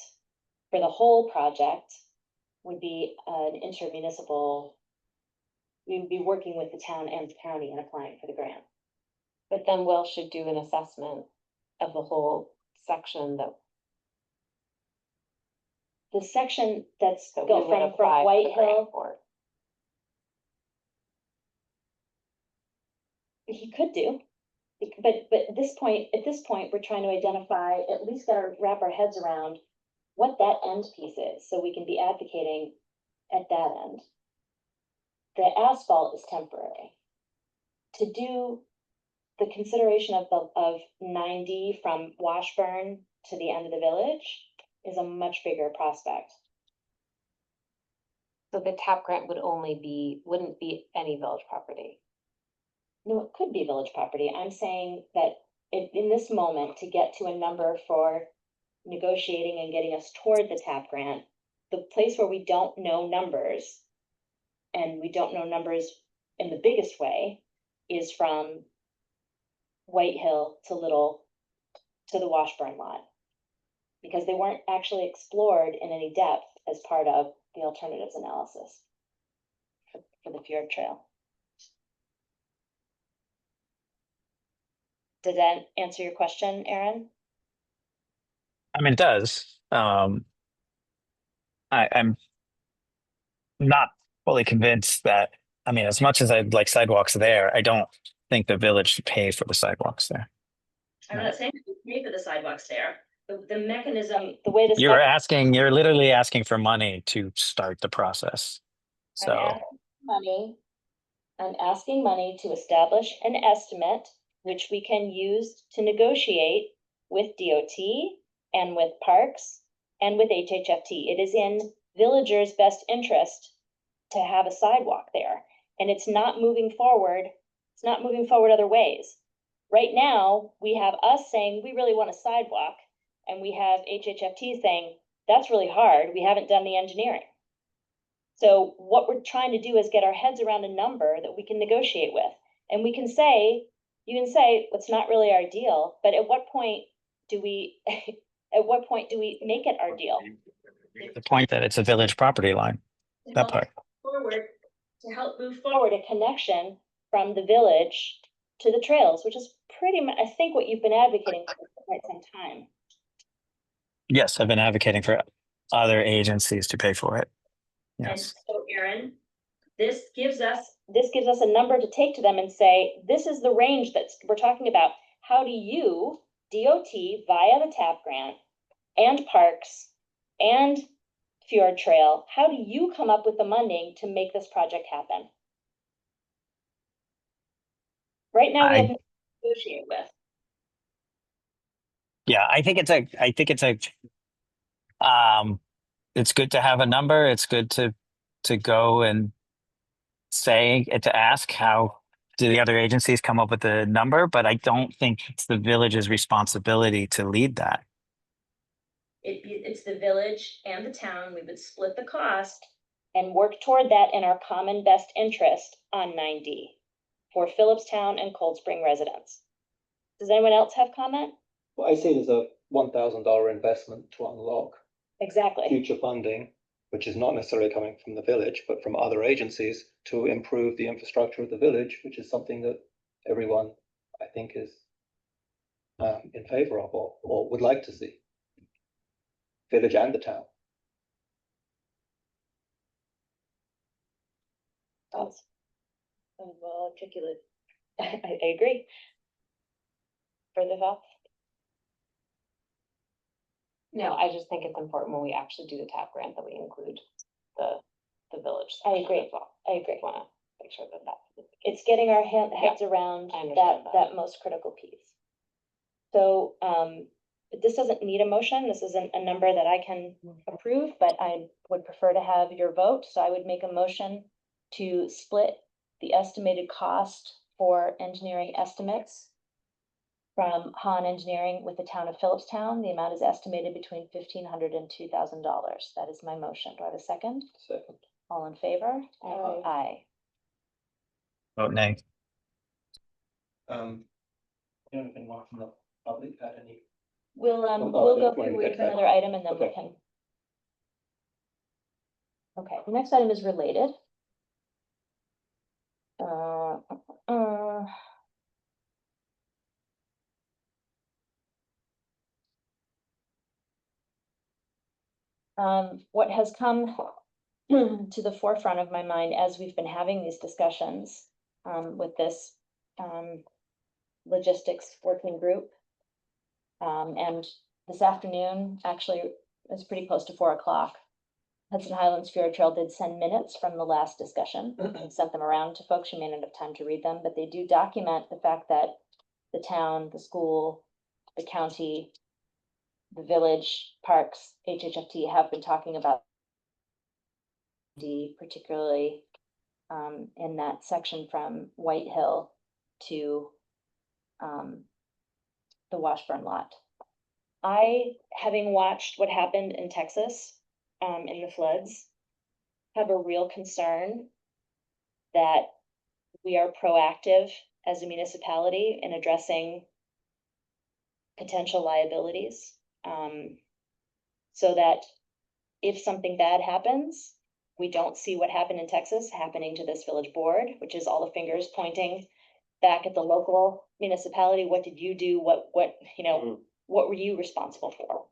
for the whole project would be an intermunicipal, we would be working with the town and the county and applying for the grant. but then Will should do an assessment of the whole section that The section that's we go would from apply for White the grant Hill, for. he could do. But at this point, we're trying to identify, at least wrap our heads around what that end piece is, so we can be advocating at that end. The asphalt is temporary. To do the consideration of 9D from Washburn to the end of the village is a much bigger prospect. So the TAP grant wouldn't be any village property. No, it could be village property. I'm saying that in this moment, to get to a number for negotiating and getting us toward the TAP grant, the place where we don't know numbers, and we don't know numbers in the biggest way, is from White Hill to the Washburn lot. Because they weren't actually explored in any depth as part of the alternatives analysis for the fjord trail. Did that answer your question, Aaron? I mean, it does. I'm not fully convinced that, I mean, as much as I'd like sidewalks there, I don't think the village should pay for the sidewalks there. I'm not saying we pay for the sidewalks there. The mechanism, the way this. You're literally asking for money to start the process. So, I'm asking money to establish an estimate, which we can use to negotiate with DOT and with parks and with HHFT. It is in villagers' best interest to have a sidewalk there. And it's not moving forward. It's not moving forward other ways. Right now, we have us saying we really want a sidewalk, and we have HHFT saying that's really hard. We haven't done the engineering. So what we're trying to do is get our heads around a number that we can negotiate with. And we can say, you can say, it's not really our deal, but at what point do we, at what point do we make it our deal? the point that it's a village property line, that part. To help move forward a connection from the village to the trails, which is pretty much, I think, what you've been advocating for quite some time. Yes, I've been advocating for other agencies to pay for it. And Yes. so, Aaron, this gives us a number to take to them and say, this is the range that we're talking about. How do you, DOT, via the TAP grant and parks and Fjord Trail, how do you come up with the money to make this project happen? Right now, we have nothing to negotiate with. Yeah, I think it's good to have a number. It's good to go and say, to ask how do the other agencies come up with the number, but I don't think it's the village's responsibility to lead that. It's the village and the town. We would split the cost and work toward that in our common best interest on 9D for Phillipstown and Cold Spring residents. Does anyone else have comment? Well, I see it as a $1,000 investment to unlock Exactly. future funding, which is not necessarily coming from the village, but from other agencies to improve the infrastructure of the village, which is something that everyone, I think, is in favor of or would like to see. Village and the town. Thoughts? Well articulated. I agree. Further thoughts? No, I just think it's important when we actually do the TAP grant that we include the village. I agree. as well. I agree. Wanna make sure that that. It's getting our heads around I that, understand that. that most critical piece. So, this doesn't need a motion. This isn't a number that I can approve, but I would prefer to have your vote. So I would make a motion to split the estimated cost for engineering estimates from Han Engineering with the town of Phillipstown. The amount is estimated between $1,500 and $2,000. That is my motion. Do I have a second? Second. All in favor? Aye. Aye. Vote nay. You don't have anyone from the public had any? We'll Oh, go yeah, through we'll with get that. another item and then we Okay. can. Okay, the next item is related. Uh, what has come to the forefront of my mind as we've been having these discussions, with this, logistics working group. And this afternoon, actually, it was pretty close to 4 o'clock. Hudson Highlands Fiord Trail did send minutes from the last discussion, and sent them around to folks. You may not have time to read them, but they do document the fact that the town, the school, the county, the village, parks, HHFT have been talking about particularly in that section from White Hill to the Washburn lot. I, having watched what happened in Texas in the floods, have a real concern that we are proactive as a municipality in addressing potential liabilities. So that if something bad happens, we don't see what happened in Texas happening to this village board, which is all the fingers pointing back at the local municipality. What did you do? What, what were you responsible for?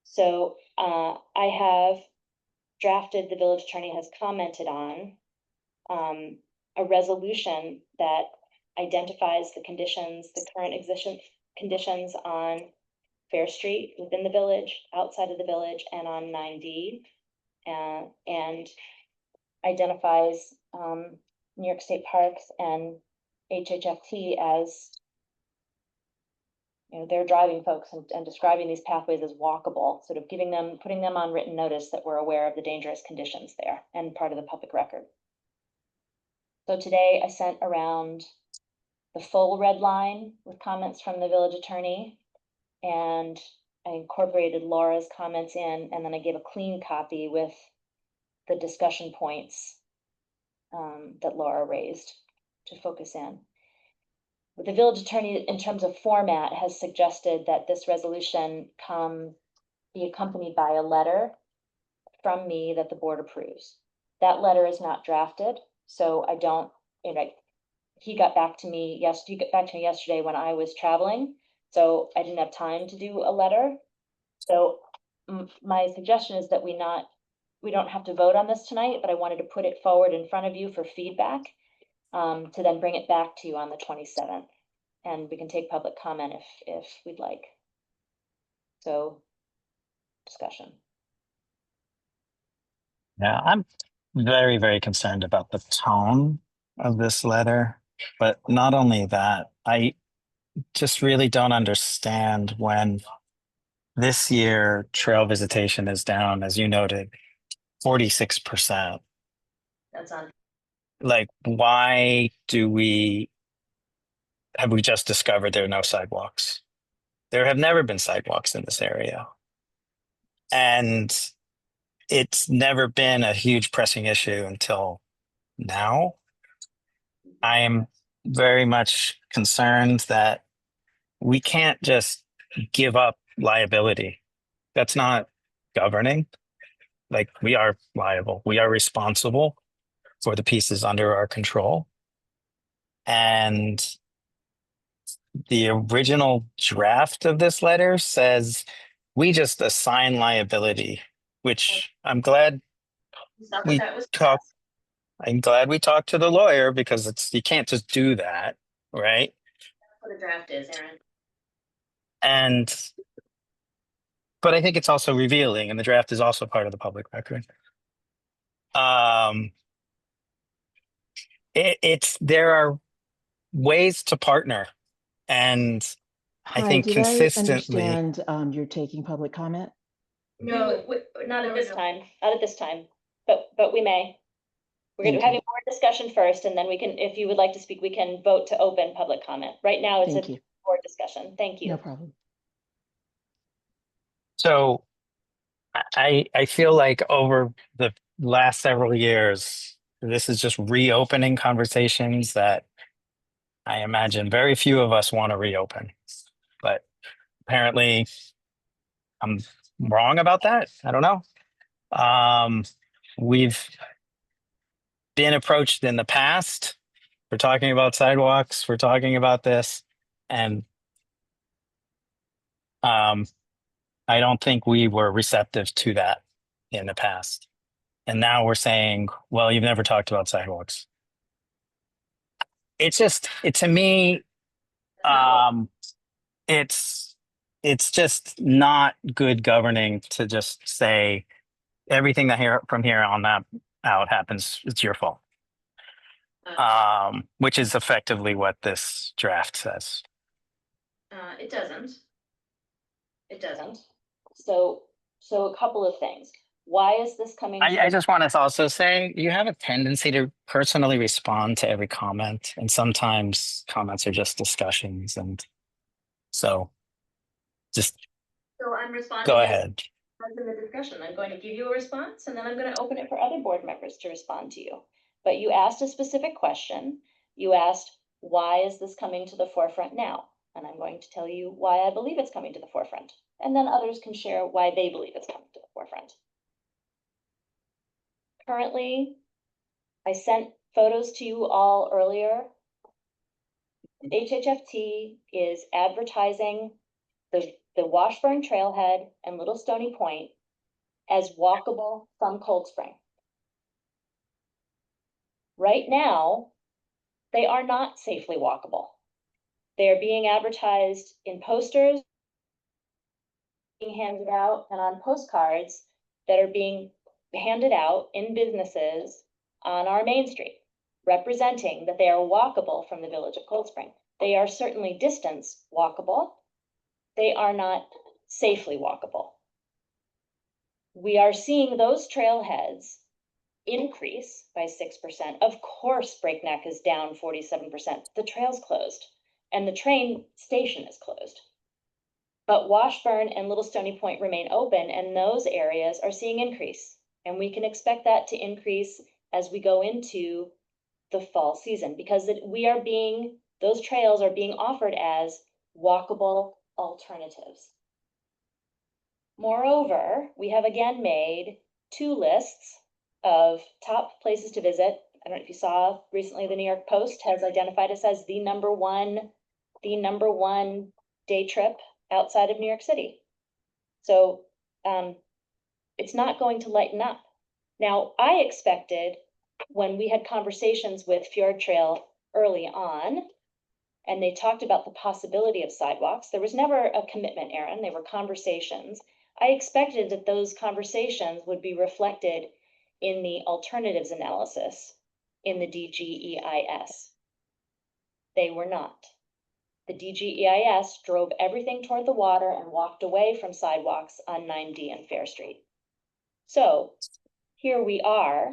So, I have drafted, the village attorney has commented on, a resolution that identifies the conditions, the current existing conditions on Fair Street within the village, outside of the village, and on 9D. And identifies New York State Parks and HHFT as, they're driving folks and describing these pathways as walkable, sort of putting them on written notice that we're aware of the dangerous conditions there and part of the public record. So today I sent around the full red line with comments from the village attorney, and I incorporated Laura's comments in, and then I gave a clean copy with the discussion points that Laura raised to focus in. The village attorney, in terms of format, has suggested that this resolution be accompanied by a letter from me that the board approves. That letter is not drafted, so I don't, he got back to me yesterday when I was traveling, so I didn't have time to do a letter. So my suggestion is that we don't have to vote on this tonight, but I wanted to put it forward in front of you for feedback, to then bring it back to you on the 27th. And we can take public comment if we'd like. So, discussion. Yeah, I'm very, very concerned about the tone of this letter. But not only that, I just really don't understand when this year trail visitation is down, as you noted, 46%. That's on. Like, why have we just discovered there are no sidewalks? There have never been sidewalks in this area. And it's never been a huge pressing issue until now. I am very much concerned that we can't just give up liability. That's not governing. Like, we are liable. We are responsible for the pieces under our control. And the original draft of this letter says we just assign liability, which I'm glad It's not that we that was talked. I'm glad we talked to the lawyer because you can't just do that, right? what a draft is, Aaron. And but I think it's also revealing, and the draft is also part of the public record. It's there are ways to partner, and I Hi, think did I consistently. understand you're taking public comment? No, not at this time, not at this time, but we may. We're gonna Thank have you. more discussion first, and then we can, if you would like to speak, we can vote to open public comment. Right now, it's Thank a you. board discussion. Thank you. No problem. So I feel like over the last several years, this is just reopening conversations that I imagine very few of us want to reopen. But apparently I'm wrong about that. I don't know. We've been approached in the past. We're talking about sidewalks, we're talking about this, and I don't think we were receptive to that in the past. And now we're saying, well, you've never talked about sidewalks. It's just, to me, it's just not good governing to just say everything that from here on out happens, it's your fault. Which is effectively what this draft says. It doesn't. It doesn't. So a couple of things. Why is this coming? I just want to also say you have a tendency to personally respond to every comment, and sometimes comments are just discussions, and so just So I'm responding. go ahead. As in the discussion, I'm going to give you a response, and then I'm going to open it for other board members to respond to you. But you asked a specific question. You asked, why is this coming to the forefront now? And I'm going to tell you why I believe it's coming to the forefront. And then others can share why they believe it's coming to the forefront. Currently, I sent photos to you all earlier. HHFT is advertising the Washburn Trailhead and Little Stony Point as walkable from Cold Spring. Right now, they are not safely walkable. They are being advertised in posters, being handed out, and on postcards that are being handed out in businesses on our main street, representing that they are walkable from the village of Cold Spring. They are certainly distance walkable. They are not safely walkable. We are seeing those trailheads increase by 6%. Of course, Breakneck is down 47%. The trail's closed and the train station is closed. But Washburn and Little Stony Point remain open, and those areas are seeing increase. And we can expect that to increase as we go into the fall season, because those trails are being offered as walkable alternatives. Moreover, we have again made 2 lists of top places to visit. I don't know if you saw recently, the New York Post has identified us as the number one day trip outside of New York City. So it's not going to lighten up. Now, I expected when we had conversations with Fjord Trail early on, and they talked about the possibility of sidewalks, there was never a commitment, Aaron, they were conversations. I expected that those conversations would be reflected in the alternatives analysis in the DGEIS. They were not. The DGEIS drove everything toward the water and walked away from sidewalks on 9D and Fair Street. So here we are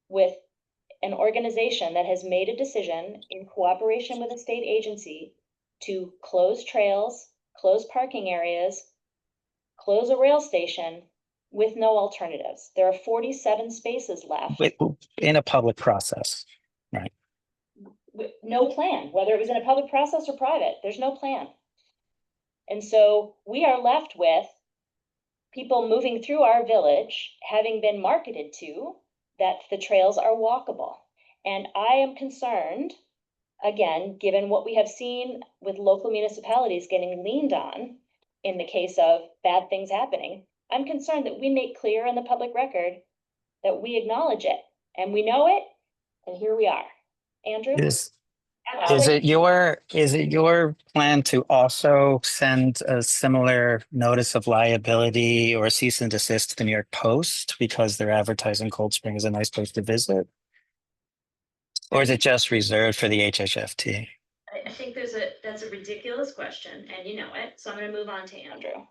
with an organization that has made a decision in cooperation with a state agency to close trails, close parking areas, close a rail station with no alternatives. There are 47 spaces left. In a public process, right? With no plan, whether it was in a public process or private, there's no plan. And so we are left with people moving through our village, having been marketed to that the trails are walkable. And I am concerned again, given what we have seen with local municipalities getting leaned on in the case of bad things happening, I'm concerned that we make clear in the public record that we acknowledge it and we know it, and here we are. Andrew? Is it your plan to also send a similar notice of liability or cease and desist to the New York Post because they're advertising Cold Spring as a nice place to visit? Or is it just reserved for the HHFT? I think that's a ridiculous question, and you know it, so I'm gonna move on to Andrew.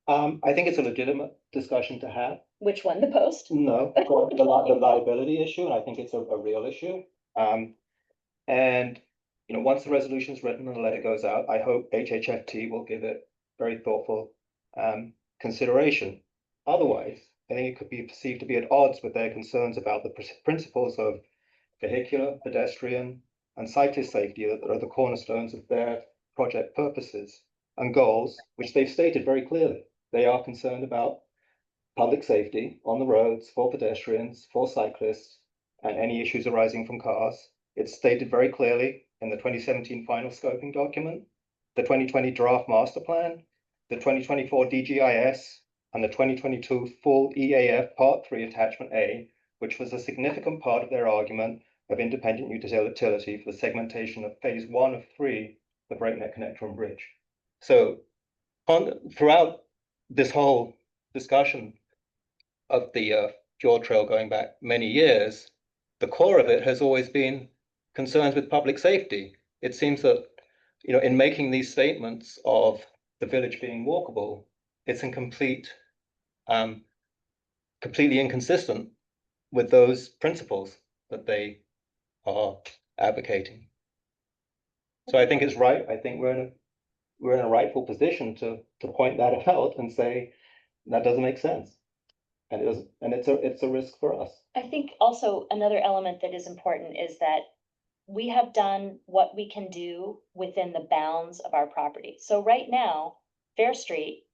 I think it's a legitimate discussion to have. Which one, the Post? No, the liability issue, and I think it's a real issue. And, once the resolution is written and the letter goes out, I hope HHFT will give it very thoughtful consideration. Otherwise, I think it could be perceived to be at odds with their concerns about the principles of vehicular, pedestrian, and cyclist safety that are the cornerstones of their project purposes and goals, which they've stated very clearly. They are concerned about public safety on the roads for pedestrians, for cyclists, and any issues arising from cars. It's stated very clearly in the 2017 final scoping document, the 2020 draft master plan, the 2024 DGIS, and the 2022 full EAF Part 3 Attachment A, which was a significant part of their argument of independent utility for the segmentation of phase 1 of 3, the Breakneck Connector and Bridge. So throughout this whole discussion of the Fjord Trail going back many years, the core of it has always been concerns with public safety. It seems that, in making these statements of the village being walkable, it's in completely inconsistent with those principles that they are advocating. So I think it's right. I think we're in a rightful position to point that out and say that doesn't make sense. And it's a risk for us. I think also another element that is important is that we have done what we can do within the bounds of our property. So right now, Fair Street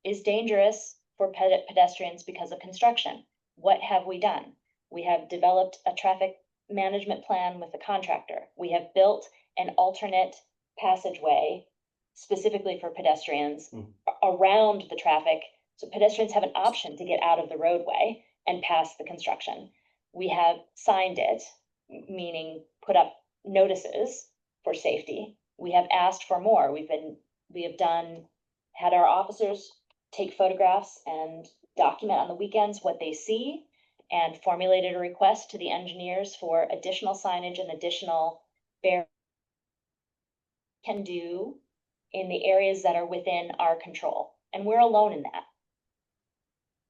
is dangerous for pedestrians because of construction. What have we done? We have developed a traffic management plan with the contractor. We have built an alternate passageway specifically for pedestrians around the traffic, so pedestrians have an option to get out of the roadway and pass the construction. We have signed it, meaning put up notices for safety. We have asked for more. Had our officers take photographs and document on the weekends what they see, and formulated a request to the engineers for additional signage and additional can do in the areas that are within our control. And we're alone in that.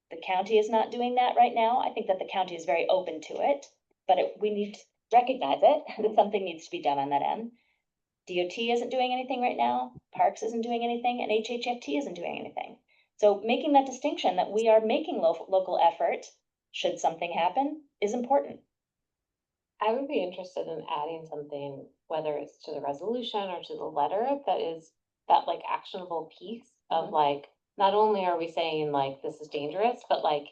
The county is not doing that right now. I think that the county is very open to it, but we need to recognize it, that something needs to be done on that end. DOT isn't doing anything right now, Parks isn't doing anything, and HHFT isn't doing anything. So making that distinction that we are making local effort, should something happen, is important. I would be interested in adding something, whether it's to the resolution or to the letter, that is that like actionable piece of like, not only are we saying like, this is dangerous, but like,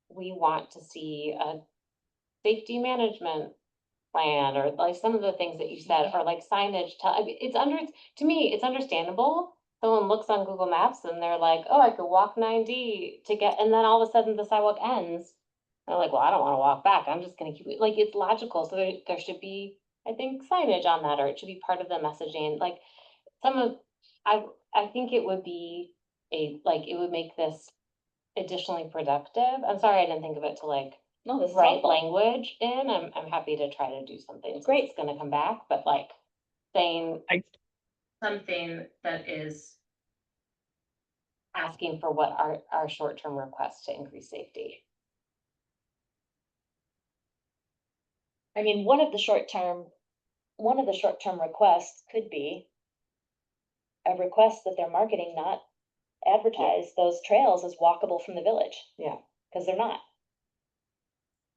we want to see a safety management plan, or like some of the things that you said, or like signage. To me, it's understandable. Someone looks on Google Maps and they're like, oh, I could walk 9D to get, and then all of a sudden the sidewalk ends. They're like, well, I don't want to walk back. I'm just going to keep it, like, it's logical. So there should be, I think, signage on that, or it should be part of the messaging. Like I think it would be it would make this additionally productive. I'm sorry, I didn't think of it to like No, this is write helpful. language in. I'm happy to try to do something. since Great. It's gonna come back, but like saying something that is asking for what our short-term requests to increase safety. I mean, one of the short-term requests could be a request that their marketing not advertise those trails as walkable from the village. Yeah. Because they're not.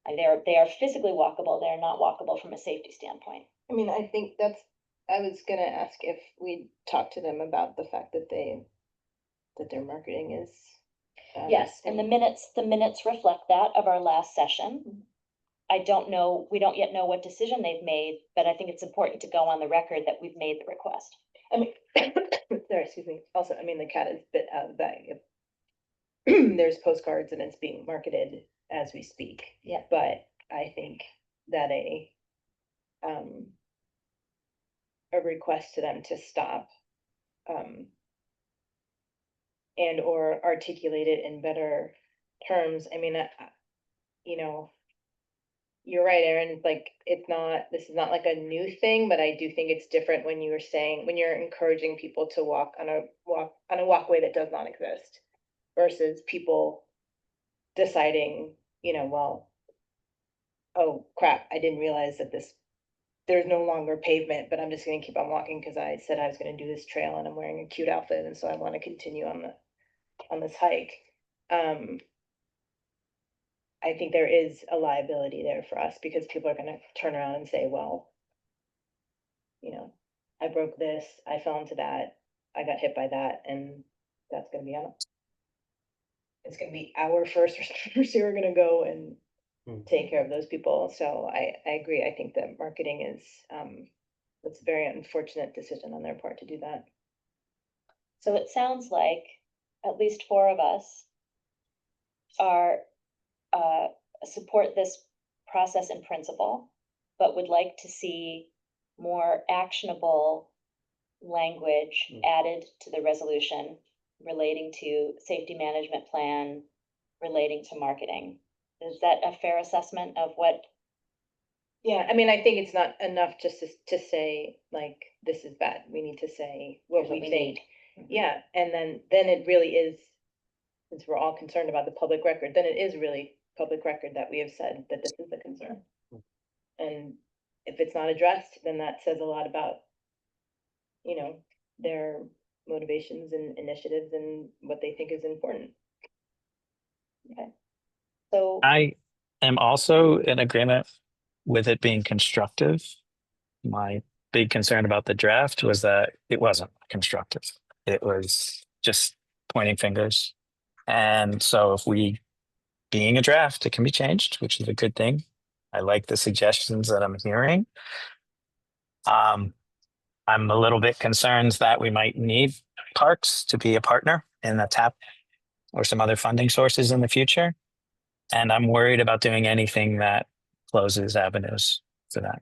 And they are physically walkable, they're not walkable from a safety standpoint. I mean, I think I was gonna ask if we talked to them about the fact that their marketing is. Yes, and the minutes reflect that of our last session. I don't know, we don't yet know what decision they've made, but I think it's important to go on the record that we've made the request. I mean, sorry, excuse me. Also, I mean, the cat is a bit out of the bag. There's postcards and it's being marketed as we speak. Yeah. But I think that a request to them to stop, and or articulate it in better terms. I mean, you know, you're right, Erin, like, this is not like a new thing, but I do think it's different when when you're encouraging people to walk on a walkway that does not exist versus people deciding, well, oh crap, I didn't realize that there's no longer pavement, but I'm just gonna keep on walking because I said I was gonna do this trail and I'm wearing a cute outfit, and so I want to continue on this hike. I think there is a liability there for us because people are gonna turn around and say, well, I broke this, I fell into that, I got hit by that, and that's gonna be on. It's gonna be our first responders who are gonna go and take care of those people. So I agree. I think that marketing is, it's a very unfortunate decision on their part to do that. So it sounds like at least 4 of us are, support this process in principle, but would like to see more actionable language added to the resolution relating to safety management plan, relating to marketing. Is that a fair assessment of what? Yeah, I mean, I think it's not enough just to say, like, this is bad. We need to say what Here's what we we think. need. Yeah, and then it really is, since we're all concerned about the public record, then it is really public record that we have said that this is a concern. And if it's not addressed, then that says a lot about, their motivations and initiatives and what they think is important. So I am also in agreement with it being constructive. My big concern about the draft was that it wasn't constructive. It was just pointing fingers. And so if being a draft, it can be changed, which is a good thing. I like the suggestions that I'm hearing. I'm a little bit concerned that we might need parks to be a partner in the TAP or some other funding sources in the future. And I'm worried about doing anything that closes avenues to that.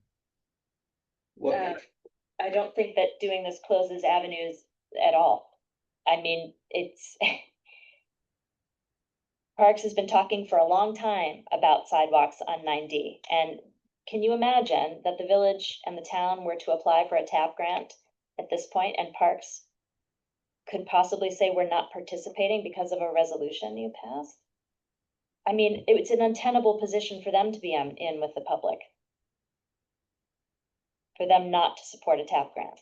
I don't think that doing this closes avenues at all. I mean, it's Parks has been talking for a long time about sidewalks on 9D. And can you imagine that the village and the town were to apply for a TAP grant at this point and Parks could possibly say we're not participating because of a resolution you passed? I mean, it's an untenable position for them to be in with the public. For them not to support a TAP grant.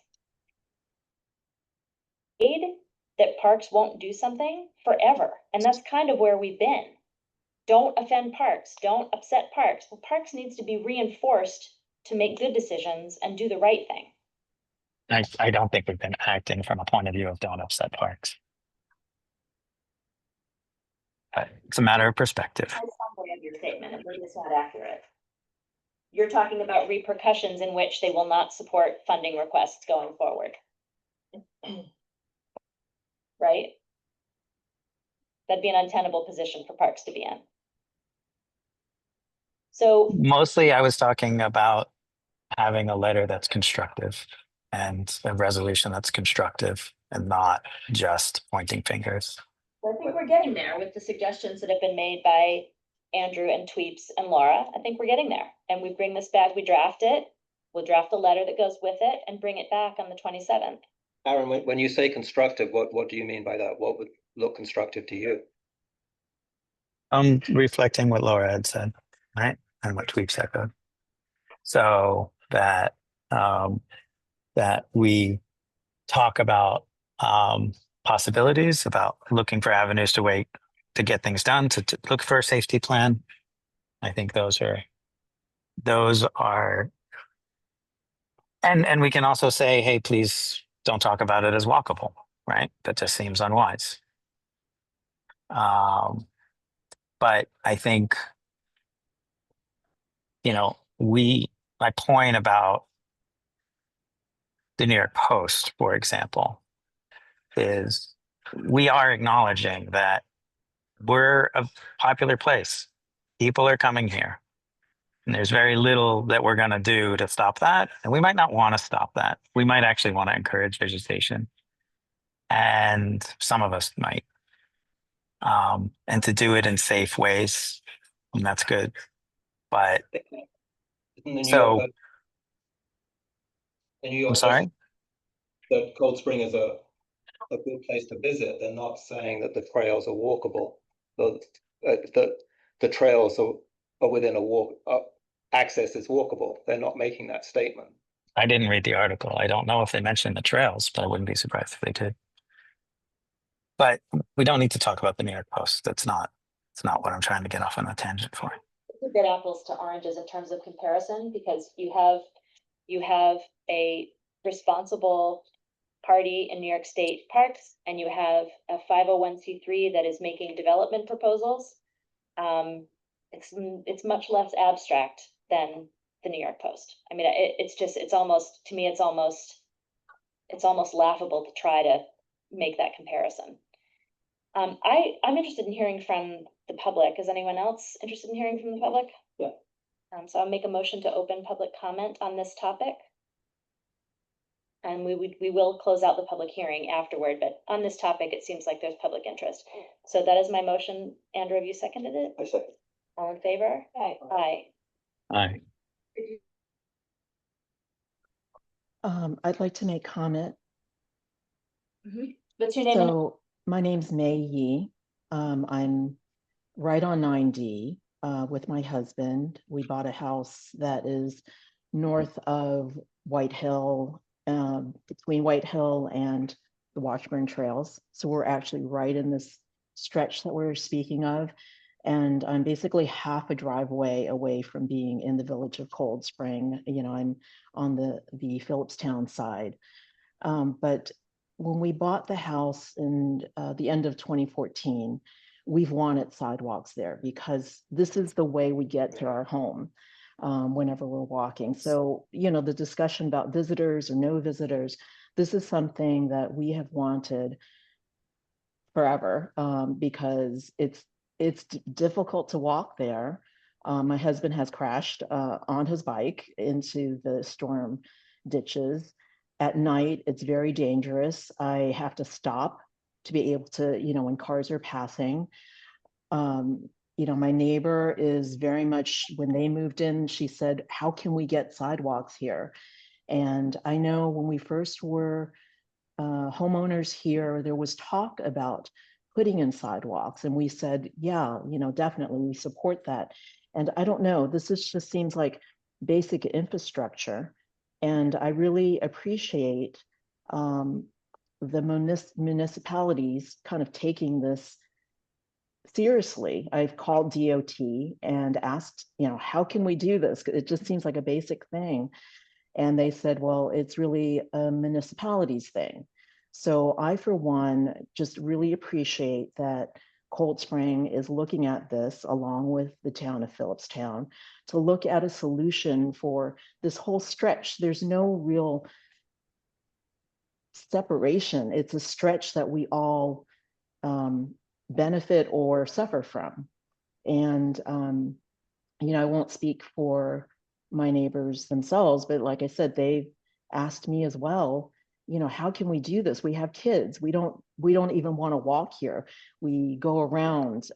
That Parks won't do something forever. And that's kind of where we've been. Don't offend Parks, don't upset Parks. Well, Parks needs to be reinforced to make good decisions and do the right thing. I don't think we've been acting from a point of view of don't upset parks. But it's a matter of perspective. That's some way of your statement, and maybe it's not accurate. You're talking about repercussions in which they will not support funding requests going forward. Right? That'd be an untenable position for Parks to be in. So Mostly I was talking about having a letter that's constructive and a resolution that's constructive and not just pointing fingers. I think we're getting there with the suggestions that have been made by Andrew and Tweeps and Laura. I think we're getting there. And we bring this back, we draft it. We'll draft a letter that goes with it and bring it back on the 27th. Aaron, when you say constructive, what do you mean by that? What would look constructive to you? Reflecting what Laura had said, right? And what Tweeps echoed. So that that we talk about possibilities, about looking for avenues to get things done, to look for a safety plan. I think those are, and we can also say, hey, please don't talk about it as walkable, right? That just seems unwise. But I think, my point about the New York Post, for example, is we are acknowledging that we're a popular place. People are coming here. And there's very little that we're going to do to stop that. And we might not want to stop that. We might actually want to encourage visitation. And some of us might. And to do it in safe ways. And that's good. But In the New so, York, the New I'm York Post, sorry. that Cold Spring is a good place to visit. They're not saying that the trails are walkable. The trails are within a walk, access is walkable. They're not making that statement. I didn't read the article. I don't know if they mentioned the trails, but I wouldn't be surprised if they did. But we don't need to talk about the New York Post. It's not what I'm trying to get off on a tangent for. It's a bit apples to oranges in terms of comparison, because you have a responsible party in New York State parks, and you have a 501c3 that is making development proposals. It's much less abstract than the New York Post. I mean, it's almost, to me, it's almost laughable to try to make that comparison. I'm interested in hearing from the public. Is anyone else interested in hearing from the public? Yeah. So I'll make a motion to open public comment on this topic. And we will close out the public hearing afterward, but on this topic, it seems like there's public interest. So that is my motion. Andrew, have you seconded it? I second. All in favor? Aye. Aye. Aye. I'd like to make comment. What's your name? So my name's Mei Yi. I'm right on 9D with my husband. We bought a house that is north of White Hill, between White Hill and the Washburn Trails. So we're actually right in this stretch that we're speaking of. And I'm basically half a driveway away from being in the village of Cold Spring. I'm on the Phillipstown side. But when we bought the house in the end of 2014, we've wanted sidewalks there because this is the way we get to our home whenever we're walking. So, the discussion about visitors or no visitors, this is something that we have wanted forever because it's difficult to walk there. My husband has crashed on his bike into the storm ditches. At night, it's very dangerous. I have to stop to be able to, when cars are passing. My neighbor is very much, when they moved in, she said, how can we get sidewalks here? And I know when we first were homeowners here, there was talk about putting in sidewalks. And we said, yeah, definitely we support that. And I don't know, just seems like basic infrastructure. And I really appreciate the municipalities kind of taking this seriously. I've called DOT and asked, how can we do this? It just seems like a basic thing. And they said, well, it's really a municipalities thing. So I, for one, just really appreciate that Cold Spring is looking at this along with the town of Phillipstown to look at a solution for this whole stretch. There's no real separation. It's a stretch that we all benefit or suffer from. And, I won't speak for my neighbors themselves, but like I said, they've asked me as well, how can we do this? We have kids. We don't even want to walk here. We go around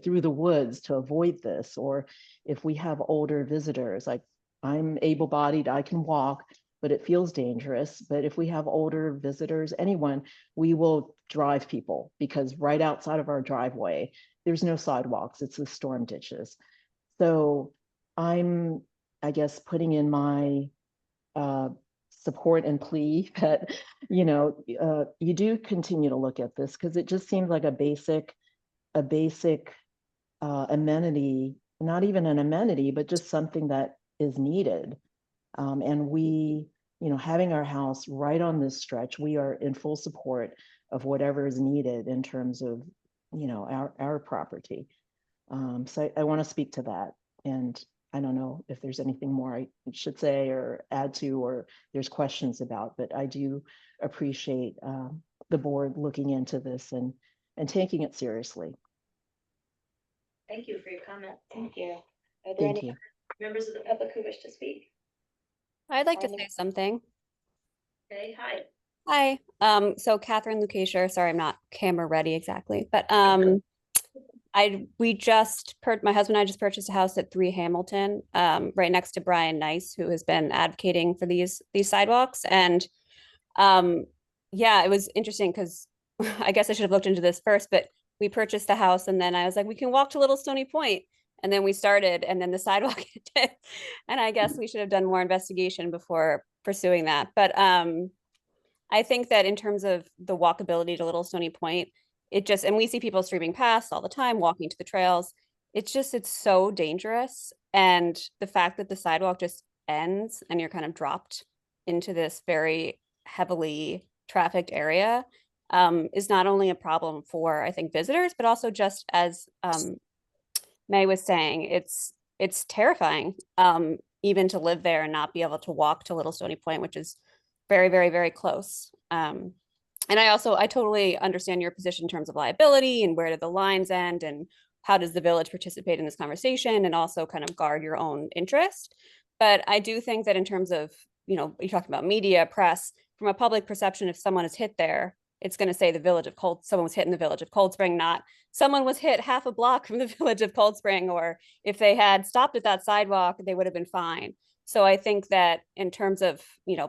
through the woods to avoid this. Or if we have older visitors, like I'm able-bodied, I can walk, but it feels dangerous. But if we have older visitors, anyone, we will drive people because right outside of our driveway, there's no sidewalks. It's the storm ditches. So I'm, I guess, putting in my support and plea that, you do continue to look at this because it just seems like a basic amenity, not even an amenity, but just something that is needed. And we, having our house right on this stretch, we are in full support of whatever is needed in terms of, our property. So I want to speak to that. And I don't know if there's anything more I should say or add to, or there's questions about, but I do appreciate the board looking into this and taking it seriously. Thank you for your comment. Thank you. Are there Thank any you. members of the public who wish to speak? I'd like to Arnie. say something. Okay, hi. Hi, so Catherine Lucasher, sorry, I'm not camera ready exactly, but my husband and I just purchased a house at 3 Hamilton, right next to Brian Nice, who has been advocating for these sidewalks. And yeah, it was interesting because I guess I should have looked into this first, but we purchased the house and then I was like, we can walk to Little Stony Point. And then we started and then the sidewalk hit it. And I guess we should have done more investigation before pursuing that. But I think that in terms of the walkability to Little Stony Point, and we see people streaming past all the time, walking to the trails. It's so dangerous. And the fact that the sidewalk just ends and you're kind of dropped into this very heavily trafficked area is not only a problem for, I think, visitors, but also just as May was saying, it's terrifying even to live there and not be able to walk to Little Stony Point, which is very, very, very close. And I totally understand your position in terms of liability and where do the lines end and how does the village participate in this conversation and also kind of guard your own interest. But I do think that in terms of, you talked about media, press, from a public perception, if someone is hit there, it's going to say someone was hit in the village of Cold Spring, not someone was hit half a block from the village of Cold Spring, or if they had stopped at that sidewalk, they would have been fine. So I think that in terms of,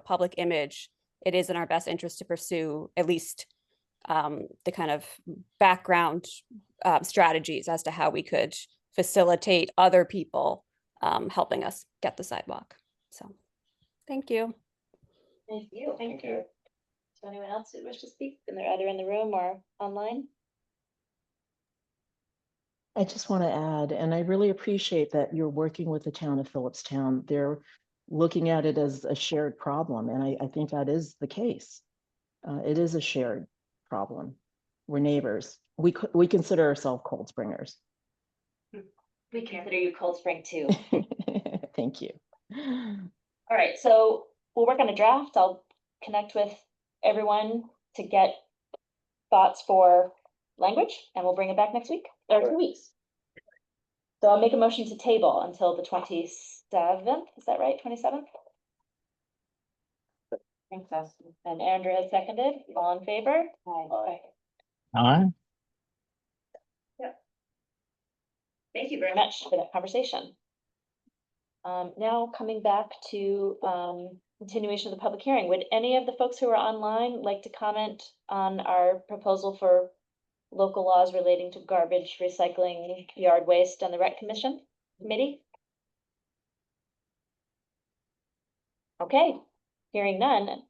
public image, it is in our best interest to pursue at least the kind of background strategies as to how we could facilitate other people helping us get the sidewalk. So, thank you. Thank you. Thank you. Is there anyone else who wish to speak? And they're either in the room or online? I just want to add, and I really appreciate that you're working with the town of Phillipstown. They're looking at it as a shared problem, and I think that is the case. It is a shared problem. We're neighbors. We consider ourselves Cold Springers. We consider you Cold Spring too. Thank you. All right, so we'll work on a draft. I'll connect with everyone to get thoughts for language and we'll bring it back next week or 2 weeks. So I'll make a motion to table until the 27th. Is that right? 27th? Princess. And Andrew has seconded. All in favor? Aye. All right. Thank you very much for that conversation. Now coming back to continuation of the public hearing, would any of the folks who are online like to comment on our proposal for local laws relating to garbage, recycling, yard waste and the rec committee? Okay, hearing none,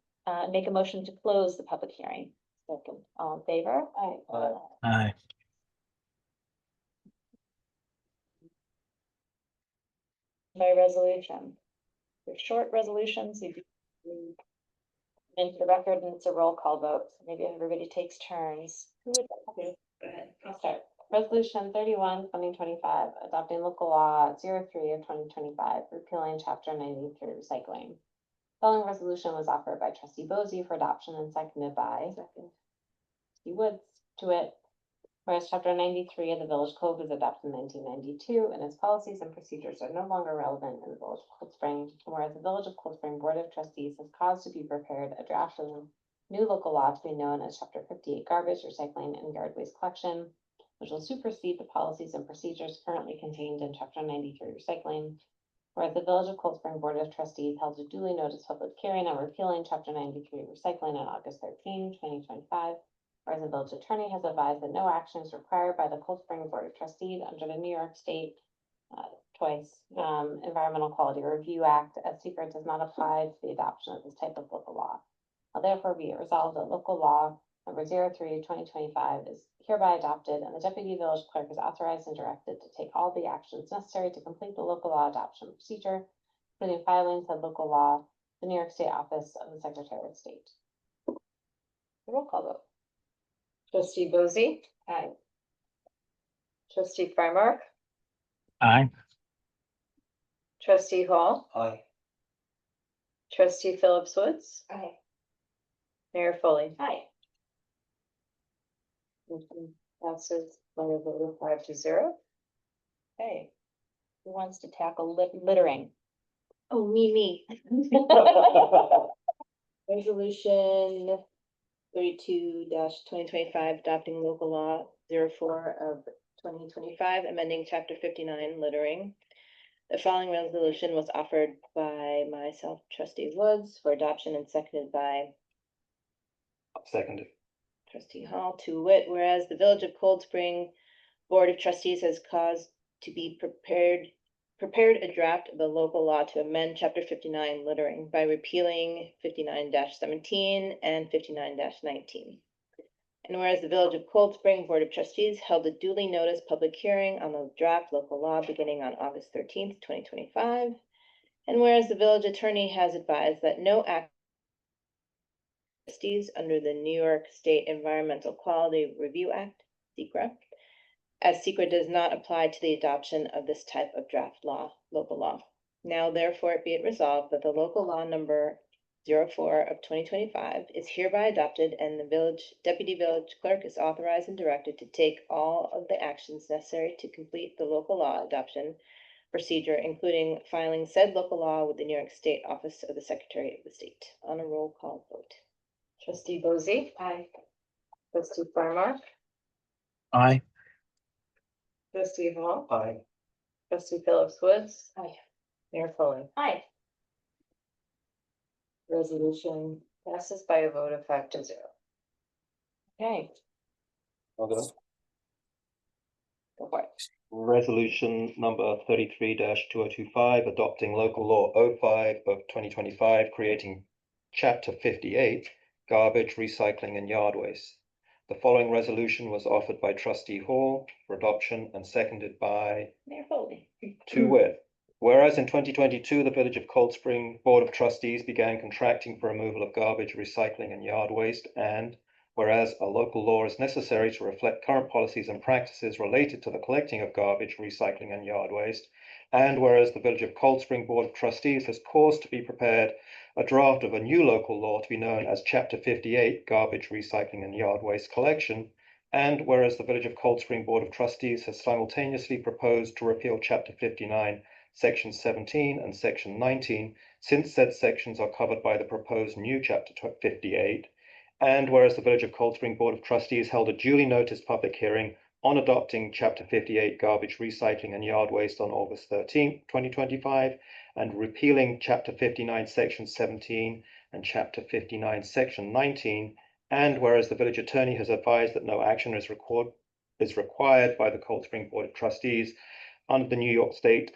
make a motion to close the public hearing. Second, all in favor? Aye. Aye. By resolution. They're short resolutions, you do into the record and it's a roll call vote. So maybe everybody takes turns. Who would go ahead? I'll start. Resolution 31, 2025, adopting local law 03 of 2025, repealing chapter 93 recycling. Following resolution was offered by trustee Bozy for adoption and seconded by trustee Woods to it. Whereas chapter 93 of the village code was adopted in 1992 and its policies and procedures are no longer relevant in the village of Cold Spring. Whereas the village of Cold Spring Board of Trustees has caused to be prepared a draft of the new local law to be known as chapter 58 garbage, recycling and yard waste collection, which will supersede the policies and procedures currently contained in chapter 93 recycling. Whereas the village of Cold Spring Board of Trustees held a duly noticed public hearing on repealing chapter 93 recycling on August 13, 2025. Whereas the village attorney has advised that no action is required by the Cold Spring Board of Trustees under the New York State Environmental Quality Review Act, as secret does not apply to the adoption of this type of local law. Now therefore be it resolved that local law number 03 2025 is hereby adopted and the deputy village clerk is authorized and directed to take all the actions necessary to complete the local law adoption procedure, including filing said local law, the New York State Office of the Secretary of State. Roll call vote. Trustee Bozy? Aye. Trustee Freimark? Aye. Trustee Hall, Aye. trustee Phillips Woods, Aye. Mayor Foley. Aye. Motion passes by a vote of 5-0. Okay. Who wants to tackle littering? Oh, me. Resolution 32-2025, adopting local law 04 of 2025, amending chapter 59 littering. The following resolution was offered by myself, trustee Woods, for adoption and seconded by Seconded. trustee Hall, to wit, whereas the Village of Cold Spring Board of Trustees has caused to be prepared a draft of the local law to amend chapter 59 littering by repealing 59-17 and 59-19. And whereas the Village of Cold Spring Board of Trustees held a duly noticed public hearing on the draft local law beginning on August 13th, 2025. And whereas the village attorney has advised that no act trustees under the New York State Environmental Quality Review Act, SECRA, as SECRA does not apply to the adoption of this type of draft law, local law. Now therefore be it resolved that the local law number 04 of 2025 is hereby adopted, and the deputy village clerk is authorized and directed to take all of the actions necessary to complete the local law adoption procedure, including filing said local law with the New York State Office of the Secretary of the State. On a roll call vote. Trustee Bozzi? Aye. Trustee Farmark? Aye. Trustee Hall? Aye. Trustee Phillips Woods? Aye. Mayor Foley? Aye. Resolution passes by a vote of 5-0. Okay, I'll go. go for it. Resolution number 33-2025, adopting local law 05 of 2025, creating chapter 58, garbage, recycling and yard waste. The following resolution was offered by trustee Hall for adoption and seconded by Mayor Foley. to wit. Whereas in 2022, the Village of Cold Spring Board of Trustees began contracting for removal of garbage, recycling and yard waste, and whereas a local law is necessary to reflect current policies and practices related to the collecting of garbage, recycling and yard waste, and whereas the Village of Cold Spring Board of Trustees has caused to be prepared a draft of a new local law to be known as Chapter 58, Garbage, Recycling and Yard Waste Collection, and whereas the Village of Cold Spring Board of Trustees has simultaneously proposed to repeal Chapter 59, Section 17 and Section 19, since said sections are covered by the proposed new Chapter 58, and whereas the Village of Cold Spring Board of Trustees held a duly noticed public hearing on adopting Chapter 58, Garbage, Recycling and Yard Waste on August 13, 2025, and repealing Chapter 59, Section 17 and Chapter 59, Section 19, and whereas the village attorney has advised that no action is required by the Cold Spring Board of Trustees under the New York State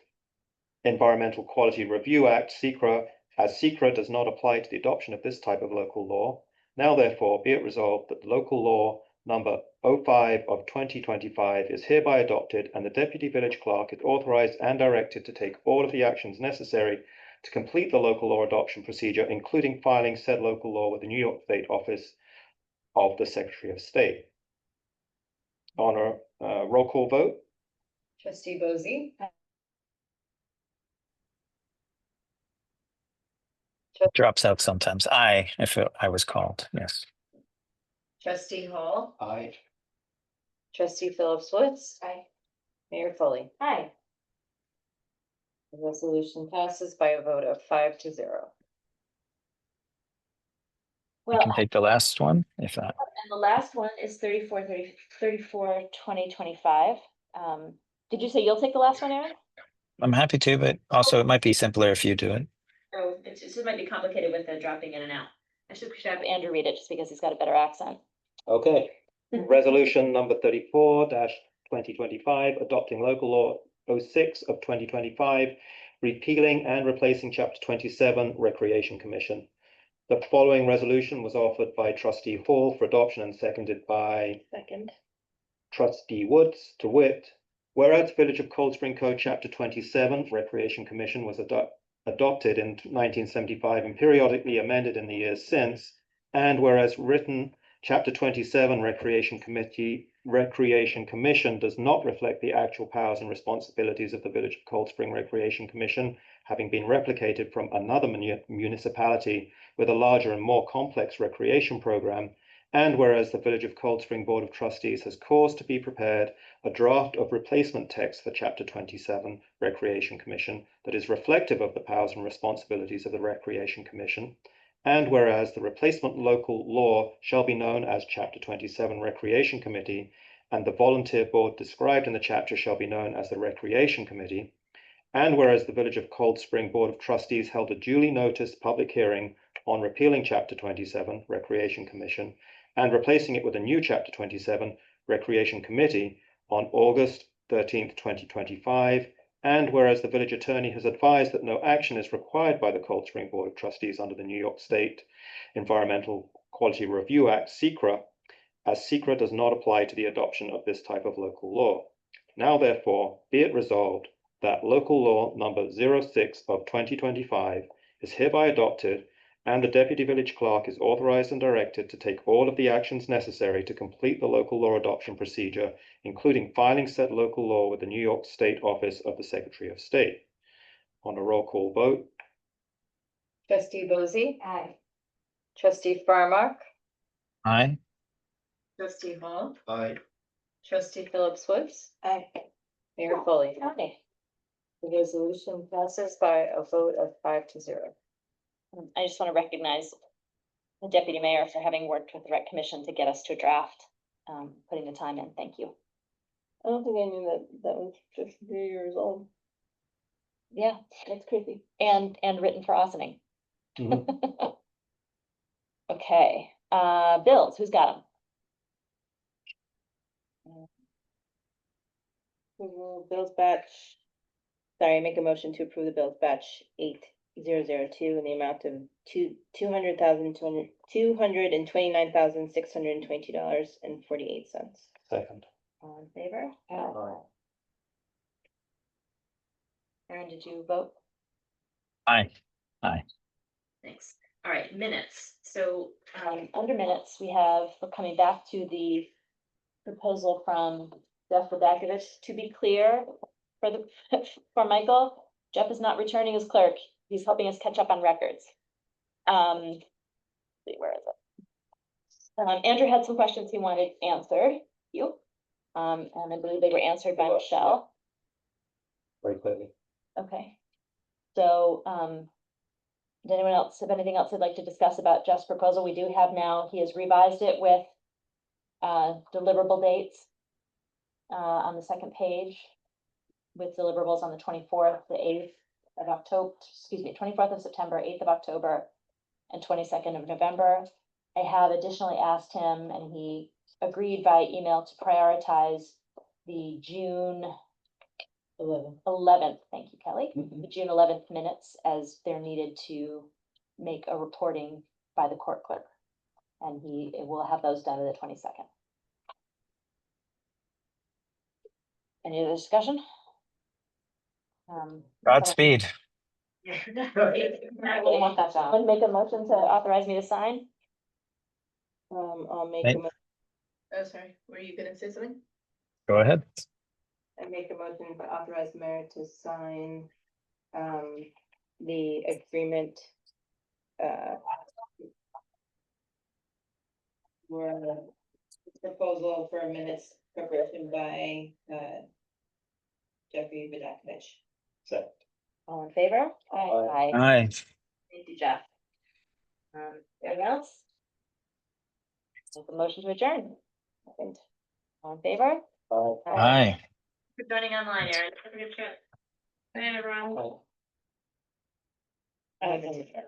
Environmental Quality Review Act, SECRA, as SECRA does not apply to the adoption of this type of local law. Now therefore be it resolved that local law number 05 of 2025 is hereby adopted, and the deputy village clerk is authorized and directed to take all of the actions necessary to complete the local law adoption procedure, including filing said local law with the New York State Office of the Secretary of State. On a roll call vote. Trustee Bozzi? Drops out sometimes. Aye, if I was called, yes. Trustee Hall? Aye. Trustee Phillips Woods? Aye. Mayor Foley? Aye. The resolution passes by a vote of 5-0. I Well, can take the last one, if not. and the last one is 2025. Did you say you'll take the last one, Aaron? I'm happy to, but also it might be simpler if you do it. Oh, it might be complicated with the dropping in and out. I should have Andrew read it just because he's got a better accent. Okay. Resolution number 34-2025, adopting local law 06 of 2025, repealing and replacing Chapter 27, Recreation Commission. The following resolution was offered by trustee Hall for adoption and seconded by trustee Woods, to wit, whereas Village of Cold Spring Code Chapter 27, Recreation Commission was adopted in 1975 and periodically amended in the years since, and whereas written Chapter 27 Recreation Committee Recreation Commission does not reflect the actual powers and responsibilities of the Village of Cold Spring Recreation Commission, having been replicated from another municipality with a larger and more complex recreation program. And whereas the Village of Cold Spring Board of Trustees has caused to be prepared a draft of replacement text for Chapter 27 Recreation Commission that is reflective of the powers and responsibilities of the Recreation Commission. And whereas the replacement local law shall be known as Chapter 27 Recreation Committee, and the volunteer board described in the chapter shall be known as the Recreation Committee. And whereas the Village of Cold Spring Board of Trustees held a duly noticed public hearing on repealing Chapter 27 Recreation Commission and replacing it with a new Chapter 27 Recreation Committee on August 13th, 2025. And whereas the village attorney has advised that no action is required by the Cold Spring Board of Trustees under the New York State Environmental Quality Review Act, SECRA, as SECRA does not apply to the adoption of this type of local law. Now, therefore, be it resolved that local law number 06 of 2025 is hereby adopted, and the Deputy Village Clerk is authorized and directed to take all of the actions necessary to complete the local law adoption procedure, including filing said local law with the New York State Office of the Secretary of State. On a roll call vote. Trustee Bozzi. Aye. Trustee Farmark. Aye. Trustee Hall. Aye. Trustee Phillips Woods. Aye. Mayor Foley. Aye. The resolution passes by a vote of 5-0. I just want to recognize the deputy mayor for having worked with the rec commission to get us to a draft, putting the time in. Thank you. I don't think I knew that was just 3 years old. Yeah, That's crazy. and written for Austining. Mhm. Okay, bills, who's got them? Bills batch. Sorry, make a motion to approve the bills batch 8002 in the amount of $229,620.48. Second. All in favor? Aye. Aaron, did you vote? Aye. Thanks. All right, minutes. So, under minutes, we're coming back to the proposal from Jeff Radakovich. To be clear, for Michael, Jeff is not returning as clerk. He's helping us catch up on records. Let's see, where is it? Andrew had some questions he wanted answered. And I believe they were answered by Michelle. Very clearly. Okay. So, does anyone else have anything else they'd like to discuss about Jeff's proposal? We do have now, he has revised it with deliverable dates on the second page, with deliverables on the 24th, the 8th of October, 24th of September, 8th of October, and 22nd of November. I have additionally asked him, and he agreed by email, to prioritize the June 11th, thank you, Kelly, the June 11th minutes as they're needed to make a reporting by the court clerk. And he will have those done on the 22nd. Any other discussion? Godspeed. I really want that job. Would make a motion to authorize me to sign? I'll make Make- a oh, sorry, were you gonna say something? Go ahead. I make a motion to authorize the mayor to sign, the agreement, for proposal for minutes preparation by, Jeffrey Vidakovich. Second. All in favor? Aye. Aye. Thank you, Jeff. Anything else? Make a motion to adjourn. Second. All in favor? Aye. For joining online, Aaron. Have a good trip. Bye, everyone. Aye.